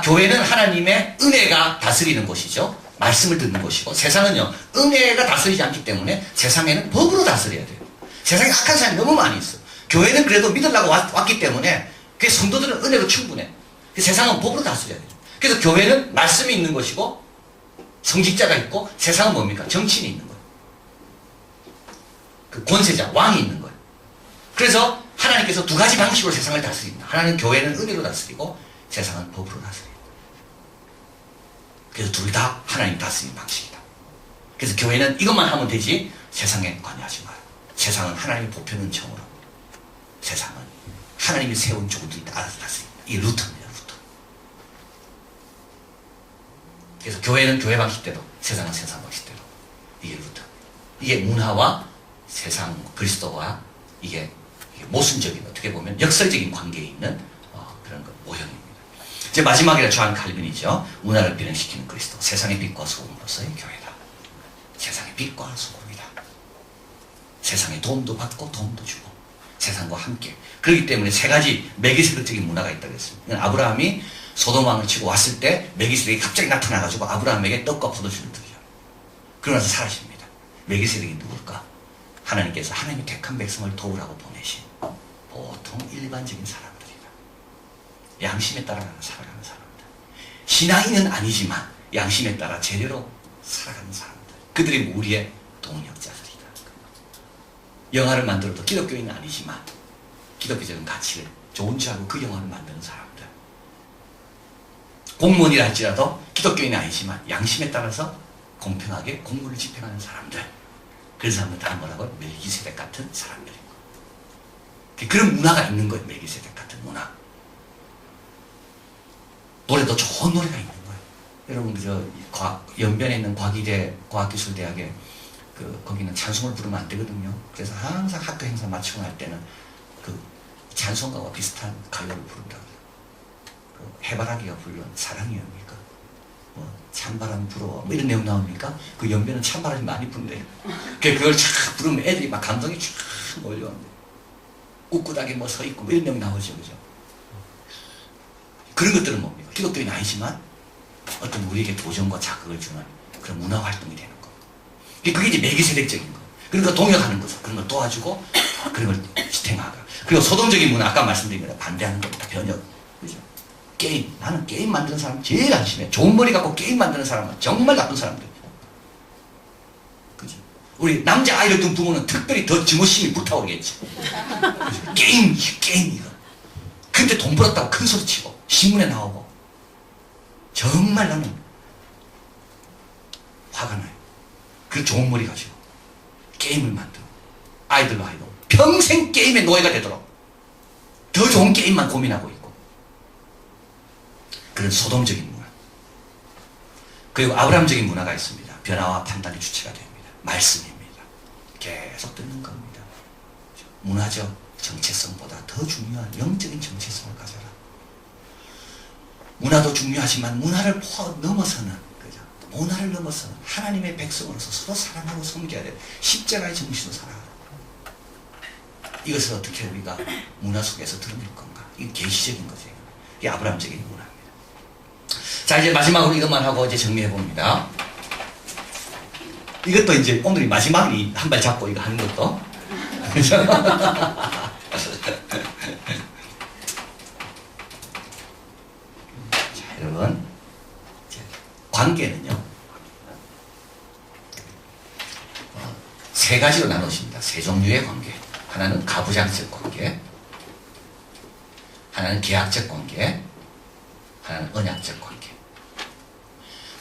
교회는 하나님의 은혜가 다스리는 곳이죠. 말씀을 듣는 곳이고, 세상은요, 은혜가 다스리지 않기 때문에 세상에는 법으로 다스려야 돼요. 세상에 악한 사람이 너무 많이 있어. 교회는 그래도 믿으려고 왔기 때문에, 그 성도들은 은혜로 충분해. 세상은 법으로 다스려야 돼요. 그래서 교회는 말씀이 있는 것이고, 성직자가 있고, 세상은 뭡니까? 정치인이 있는 거예요. 그 권세자, 왕이 있는 거예요. 그래서 하나님께서 두 가지 방식으로 세상을 다스립니다. 하나님 교회는 은혜로 다스리고, 세상은 법으로 다스립니다. 그래서 둘 다 하나님 다스리는 방식이다. 그래서 교회는 이것만 하면 되지 세상에 관여하지 마요. 세상은 하나님이 보표는 정으로, 세상은 하나님이 세운 종들이 알아서 다스립니다. 이게 루터입니다. 루터. 그래서 교회는 교회 방식대로, 세상은 세상 방식대로. 이게 루터. 이게 문화와 세상 그리스도와 이게 모순적인, 어떻게 보면 역설적인 관계에 있는 그런 모형입니다. 이제 마지막이라 조한 칼빈이죠. 문화를 변형시키는 그리스도, 세상의 빛과 소금으로서의 교회다. 세상의 빛과 소금이다. 세상에 도움도 받고 도움도 주고 세상과 함께. 그렇기 때문에 세 가지 멜기세덱적인 문화가 있다고 했습니다. 아브라함이 소돔왕을 치고 왔을 때 멜기세덱이 갑자기 나타나가지고 아브라함에게 떡과 포도주를 드려. 그러면서 사라집니다. 멜기세덱이 누굴까? 하나님께서 하나님의 택한 백성을 도우라고 보내신 보통 일반적인 사람들이다. 양심에 따라 살아가는 사람들. 신앙인은 아니지만 양심에 따라 제대로 살아가는 사람들. 그들이 우리의 동력자들이다. 영화를 만들어도 기독교인은 아니지만 기독교적인 가치를 좋은 줄 알고 그 영화를 만드는 사람들. 공무원이라 할지라도 기독교인은 아니지만 양심에 따라서 공평하게 공무를 집행하는 사람들. 그런 사람들 다 뭐라고? 멜기세덱 같은 사람들이고. 그런 문화가 있는 거예요. 멜기세덱 같은 문화. 노래도 좋은 노래가 있는 거예요. 여러분, 연변에 있는 과기대 과학기술대학에 거기는 찬송을 부르면 안 되거든요. 그래서 항상 학교 행사 마치고 날 때는 그 찬송가와 비슷한 가요를 부른다고요. 해바라기가 부르는 사랑이옵니까? 찬바람 불어 이런 내용 나옵니까? 그 연변은 찬바람이 많이 분대요. 그걸 쫙 부르면 애들이 막 감동이 쫙 몰려오는데 꿋꿋하게 서 있고 이런 내용 나오죠. 그죠? 그런 것들은 뭡니까? 기독교인 아니지만 어떤 우리에게 도전과 자극을 주는 그런 문화 활동이 되는 거. 그게 이제 멜기세덱적인 거. 그러니까 동역하는 거죠. 그런 걸 도와주고 그런 걸 지탱하고. 그리고 소동적인 문화, 아까 말씀드린 거랑 반대하는 겁니다. 변혁. 그죠? 게임. 나는 게임 만드는 사람 제일 안심해. 좋은 머리 갖고 게임 만드는 사람은 정말 나쁜 사람들. 그죠? 우리 남자 아이를 둔 부모는 특별히 더 증오심이 불타오르겠지. 그죠? 게임 이거. 근데 돈 벌었다고 큰 소리 치고 신문에 나오고 정말 나는 화가 나요. 그 좋은 머리 가지고 게임을 만들고 아이들로 하여금 평생 게임의 노예가 되도록 더 좋은 게임만 고민하고 있고 그런 소돔적인 문화. 그리고 아브라함적인 문화가 있습니다. 변화와 판단의 주체가 됩니다. 말씀입니다. 계속 듣는 겁니다. 문화적 정체성보다 더 중요한 영적인 정체성을 가져라. 문화도 중요하지만 문화를 넘어서는, 그죠? 문화를 넘어서는 하나님의 백성으로서 서로 사랑하고 섬겨야 돼. 십자가의 정신으로 살아가라. 이것을 어떻게 우리가 문화 속에서 드러낼 건가? 이게 계시적인 거죠. 이게 아브라함적인 문화입니다. 자, 이제 마지막으로 이것만 하고 이제 정리해 봅니다. 이것도 이제 오늘이 마지막이 한 발 잡고 이거 하는 것도. 그죠? 자, 여러분. 관계는요, 세 가지로 나누십니다. 세 종류의 관계. 하나는 가부장적 관계, 하나는 계약적 관계, 하나는 언약적 관계.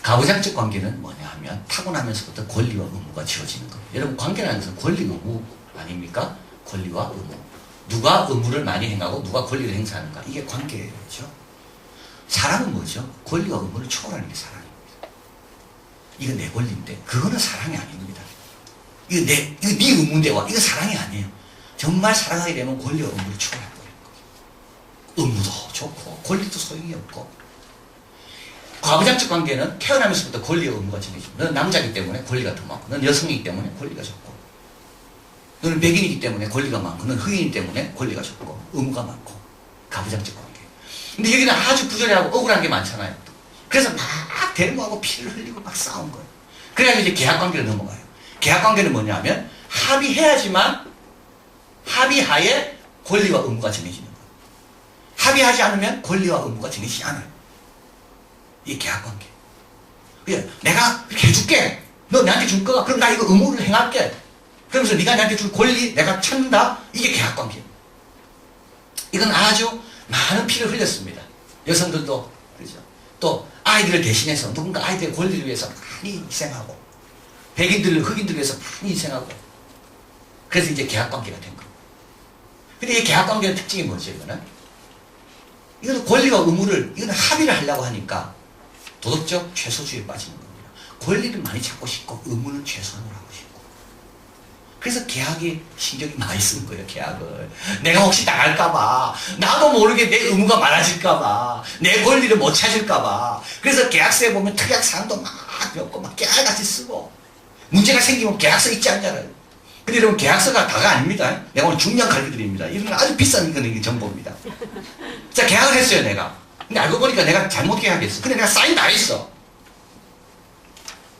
가부장적 관계는 뭐냐 하면 타고나면서부터 권리와 의무가 지어지는 겁니다. 여러분, 관계라는 것은 권리 의무 아닙니까? 권리와 의무. 누가 의무를 많이 행하고 누가 권리를 행사하는가. 이게 관계예요. 그렇죠? 사랑은 뭐죠? 권리와 의무를 초월하는 게 사랑입니다. 이거 내 권리인데 그거는 사랑이 아닙니다. 이거 네 의무인데 이거 사랑이 아니에요. 정말 사랑하게 되면 권리와 의무를 초월해 버리는 거예요. 의무도 좋고 권리도 소용이 없고. 가부장적 관계는 태어나면서부터 권리와 의무가 정해집니다. 너는 남자이기 때문에 권리가 더 많고, 너는 여성이기 때문에 권리가 적고, 너는 백인이기 때문에 권리가 많고, 너는 흑인이기 때문에 권리가 적고 의무가 많고. 가부장적 관계. 근데 여기는 아주 부조리하고 억울한 게 많잖아요. 그래서 막 데모하고 피를 흘리고 막 싸운 거예요. 그래야 이제 계약관계로 넘어가요. 계약관계는 뭐냐면 합의해야지만 합의하에 권리와 의무가 정해지는 거예요. 합의하지 않으면 권리와 의무가 정해지지 않아요. 이게 계약관계. 그래, 내가 이렇게 해줄게. 너 나한테 줄 거야. 그럼 나 이거 의무를 행할게. 그러면서 네가 나한테 줄 권리 내가 찾는다. 이게 계약관계예요. 이건 아주 많은 피를 흘렸습니다. 여성들도 그렇죠. 또 아이들을 대신해서 누군가 아이들의 권리를 위해서 많이 희생하고, 백인들을 흑인들을 위해서 많이 희생하고, 그래서 이제 계약관계가 된 거예요. 근데 이 계약관계의 특징이 뭐죠? 이거는 권리와 의무를, 이거는 합의를 하려고 하니까 도덕적 최소주의에 빠지는 겁니다. 권리를 많이 찾고 싶고 의무는 최소한으로 하고 싶고. 그래서 계약에 신경이 많이 쓰는 거예요. 계약을 내가 혹시 나갈까봐, 나도 모르게 내 의무가 많아질까봐, 내 권리를 못 찾을까봐. 그래서 계약서에 보면 특약사항도 막 넣고 막 깨알같이 쓰고, 문제가 생기면 계약서 있지 않잖아요. 근데 여러분, 계약서가 다가 아닙니다. 내가 오늘 중요한 가르쳐 드립니다. 이런 아주 비싼 이게 정보입니다. 자, 계약을 했어요, 내가. 근데 알고 보니까 내가 잘못 계약했어. 근데 내가 사인 다 했어.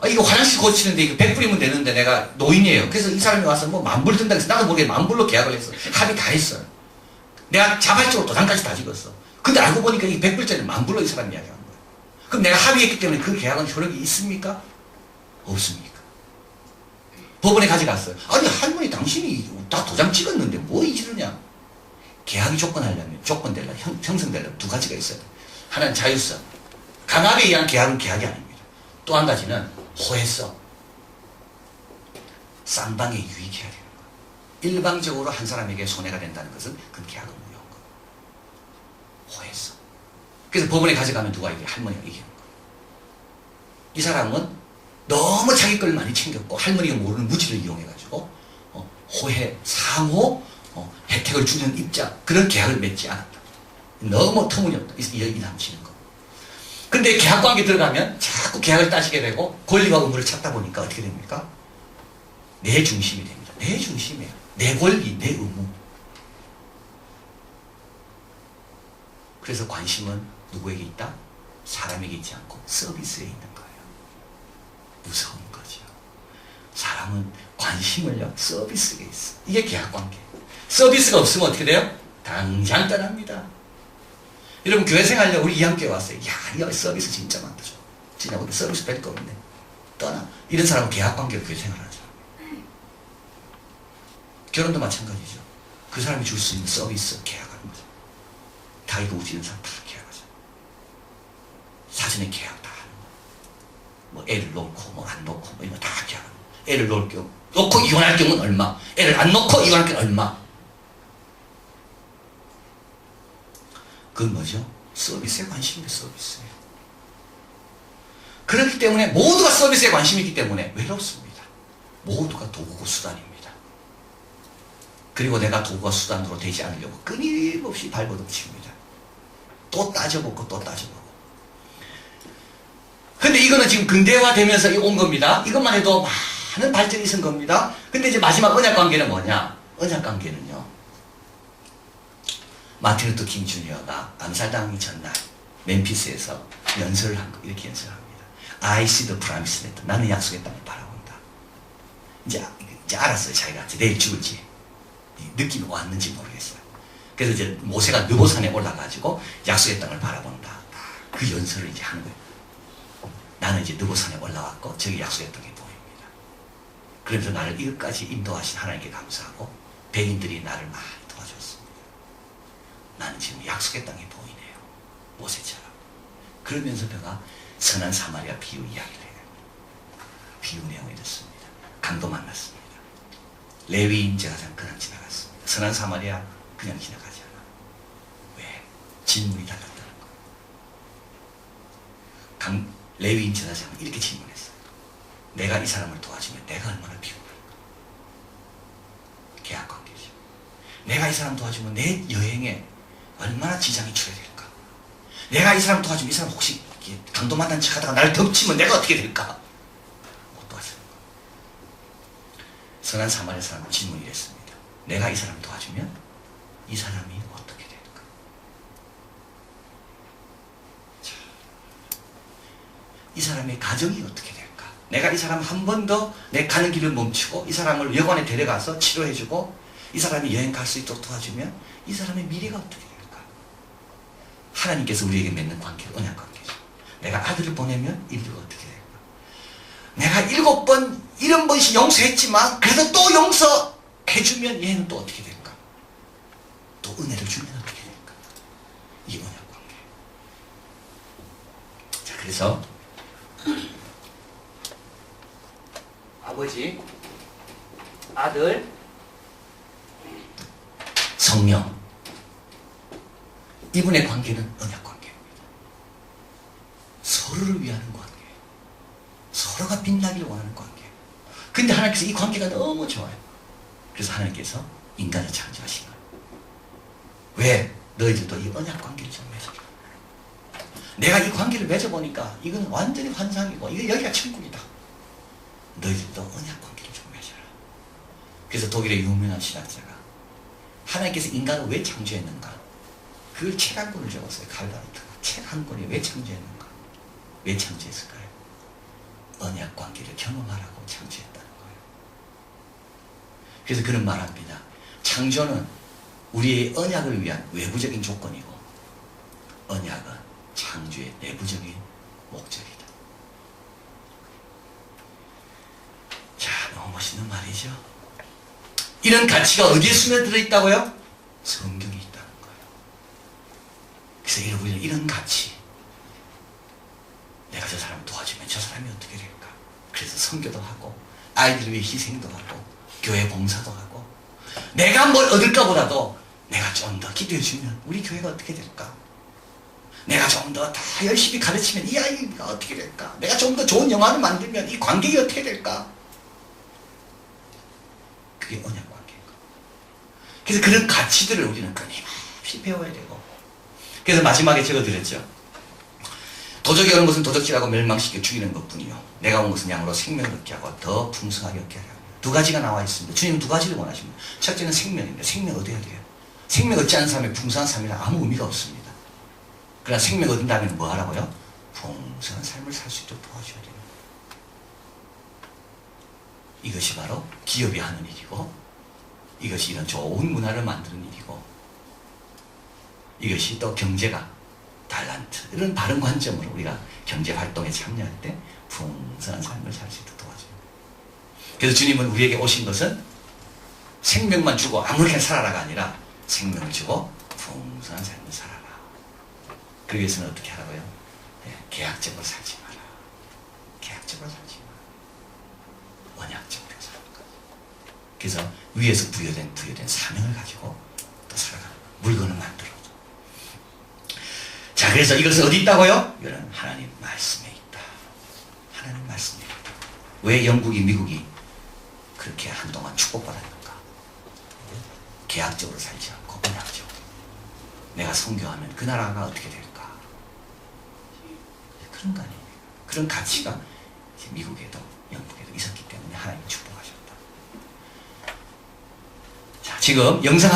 이거 화장실 고치는데 이거 100불이면 되는데 내가 노인이에요. 그래서 이 사람이 와서 뭐 10,000불 든다 그래서 나도 모르게 10,000불로 계약을 했어. 합의 다 했어요. 내가 자발적으로 도장까지 다 찍었어. 근데 알고 보니까 이 100불짜리 10,000불로 이 사람이 이야기한 거예요. 그럼 내가 합의했기 때문에 그 계약은 효력이 있습니까? 없습니까? 법원에 가져갔어요. 아니, 할머니 당신이 다 도장 찍었는데 뭐 이지르냐? 계약이 조건되려면, 형성되려면 두 가지가 있어요. 하나는 자율성. 강압에 의한 계약은 계약이 아닙니다. 또 한 가지는 호혜성. 쌍방에 유익해야 되는 거예요. 일방적으로 한 사람에게 손해가 된다는 것은 그 계약은 무효한 거예요. 호혜성. 그래서 법원에 가져가면 누가 이게 할머니가 이기는 거예요. 이 사람은 너무 자기 걸 많이 챙겼고 할머니가 모르는 무지를 이용해가지고 호혜, 상호 혜택을 주는 입장, 그런 계약을 맺지 않았다. 너무 터무니없다. 이 남치는 거. 근데 계약관계 들어가면 자꾸 계약을 따지게 되고 권리와 의무를 찾다 보니까 어떻게 됩니까? 내 중심이 됩니다. 내 중심이에요. 내 권리, 내 의무. 그래서 관심은 누구에게 있다? 사람에게 있지 않고 서비스에 있는 거예요. 무서운 거죠. 사람은 관심을요, 서비스에 있어. 이게 계약관계. 서비스가 없으면 어떻게 돼요? 당장 떠납니다. 여러분, 교회 생활요, 우리 이한교회 왔어요. 야, 이 서비스 진짜 많다. 진짜 우리 서비스 뺄 거 없네. 떠나. 이런 사람은 계약관계로 교회 생활하는 사람. 결혼도 마찬가지죠. 그 사람이 줄 수 있는 서비스 계약하는 거죠. 다 이거 우지는 사람 다 계약하죠. 사전에 계약 다 하는 거. 뭐 애를 놓고 뭐 안 놓고 뭐 이거 다 계약하는 거. 애를 놓을 경우, 놓고 이혼할 경우는 얼마, 애를 안 놓고 이혼할 경우는 얼마. 그건 뭐죠? 서비스에 관심입니다. 서비스에. 그렇기 때문에 모두가 서비스에 관심이 있기 때문에 외롭습니다. 모두가 도구고 수단입니다. 그리고 내가 도구와 수단으로 되지 않으려고 끊임없이 발버둥칩니다. 또 따져보고 또 따져보고. 근데 이거는 지금 근대화되면서 온 겁니다. 이것만 해도 많은 발전이 있은 겁니다. 근데 이제 마지막 언약관계는 뭐냐? 언약관계는요, 마틴 루터 킹 주니어가 암살당하기 전날 멤피스에서 연설을 한 거, 이렇게 연설합니다. I see the promised land. 나는 약속의 땅을 바라본다. 이제 알았어요. 자기가 내일 죽을지. 느낌이 왔는지 모르겠어요. 그래서 이제 모세가 느보산에 올라가지고 약속의 땅을 바라본다. 그 연설을 이제 하는 거예요. 나는 이제 느보산에 올라왔고 저기 약속의 땅이 보입니다. 그래서 나를 이것까지 인도하신 하나님께 감사하고 백인들이 나를 많이 도와줬습니다. 나는 지금 약속의 땅이 보이네요. 모세처럼. 그러면서 그가 선한 사마리아 비유 이야기를 해요. 비유 내용이 이렇습니다. 강도 만났습니다. 레위인 제사장 그냥 지나갔습니다. 선한 사마리아 그냥 지나가지 않아. 왜? 질문이 달랐다는 거예요. 레위인 제사장은 이렇게 질문했어요. 내가 이 사람을 도와주면 내가 얼마나 비울까? 계약관계죠. 내가 이 사람 도와주면 내 여행에 얼마나 지장이 초래될까? 내가 이 사람 도와주면 이 사람 혹시 강도 만난 척 하다가 나를 덮치면 내가 어떻게 될까? 못 도와주는 거예요. 선한 사마리아 사람은 질문이 이랬습니다. 내가 이 사람 도와주면 이 사람이 어떻게 될까? 자, 이 사람의 가정이 어떻게 될까? 내가 이 사람 한 번 더 내 가는 길을 멈추고 이 사람을 여관에 데려가서 치료해주고 이 사람이 여행 갈 수 있도록 도와주면 이 사람의 미래가 어떻게 될까? 하나님께서 우리에게 맺는 관계는 언약 관계죠. 내가 아들을 보내면 인류가 어떻게 될까? 내가 7번, 70번씩 용서했지만 그래도 또 용서해주면 얘는 또 어떻게 될까? 또 은혜를 주면 어떻게 될까? 이 언약 관계. 자, 그래서 아버지, 아들, 성령, 이분의 관계는 언약 관계입니다. 서로를 위하는 관계, 서로가 빛나기를 원하는 관계. 근데 하나님께서 이 관계가 너무 좋아요. 그래서 하나님께서 인간을 창조하신 거예요. 왜? 너희들도 이 언약 관계를 좀 맺어라. 내가 이 관계를 맺어보니까 이건 완전히 환상이고 이거 여기가 천국이다. 너희들도 언약 관계를 좀 맺어라. 그래서 독일의 유명한 신학자가 하나님께서 인간을 왜 창조했는가? 그 책 한 권을 적었어요. 칼바르트가. 책 한 권이 왜 창조했는가? 왜 창조했을까요? 언약 관계를 경험하라고 창조했다는 거예요. 그래서 그런 말합니다. 창조는 우리의 언약을 위한 외부적인 조건이고 언약은 창조의 내부적인 목적이다. 자, 너무 멋있는 말이죠. 이런 가치가 어디에 스며들어 있다고요? 성경에 있다는 거예요. 그래서 여러분이 이런 가치, 내가 저 사람을 도와주면 저 사람이 어떻게 될까? 그래서 선교도 하고 아이들 위해 희생도 하고 교회 봉사도 하고 내가 뭘 얻을까 보다도 내가 좀 더 기도해 주면 우리 교회가 어떻게 될까? 내가 좀 더 다 열심히 가르치면 이 아이가 어떻게 될까? 내가 좀 더 좋은 영화를 만들면 이 관객이 어떻게 될까? 그게 언약 관계인 거예요. 그래서 그런 가치들을 우리는 끊임없이 배워야 되고, 그래서 마지막에 적어드렸죠. 도적이 오는 것은 도적질하고 멸망시켜 죽이는 것뿐이요 내가 온 것은 양으로 생명을 얻게 하고 더 풍성하게 얻게 하려 합니다. 두 가지가 나와 있습니다. 주님은 두 가지를 원하십니다. 첫째는 생명입니다. 생명 얻어야 돼요. 생명 얻지 않은 삶에 풍성한 삶이란 아무 의미가 없습니다. 그러나 생명 얻는다면 뭐 하라고요? 풍성한 삶을 살 수 있도록 도와줘야 됩니다. 이것이 바로 기업이 하는 일이고, 이것이 이런 좋은 문화를 만드는 일이고, 이것이 또 경제가 달란트, 이런 바른 관점으로 우리가 경제활동에 참여할 때 풍성한 삶을 살 수 있도록 도와줘요. 그래서 주님은 우리에게 오신 것은 생명만 주고 아무렇게나 살아라가 아니라 생명을 주고 풍성한 삶을 살아라. 그러기 위해서는 어떻게 하라고요? 네, 계약적으로 살지 마라. 계약적으로 살지 마라. 언약적으로 사는 거예요. 그래서 위에서 부여된 사명을 가지고 또 살아가는 거예요. 물건을 만들어도. 자, 그래서 이것은 어디 있다고요? 이거는 하나님 말씀에 있다. 하나님 말씀에 있다. 왜 영국이, 미국이 그렇게 한동안 축복받았는가? 계약적으로 살지 않고 언약적으로. 내가 선교하면 그 나라가 어떻게 될까? 그런 거 아닙니까? 그런 가치가 미국에도 영국에도 있었기 때문에 하나님이 축복하셨다. 자, 지금 영상 하나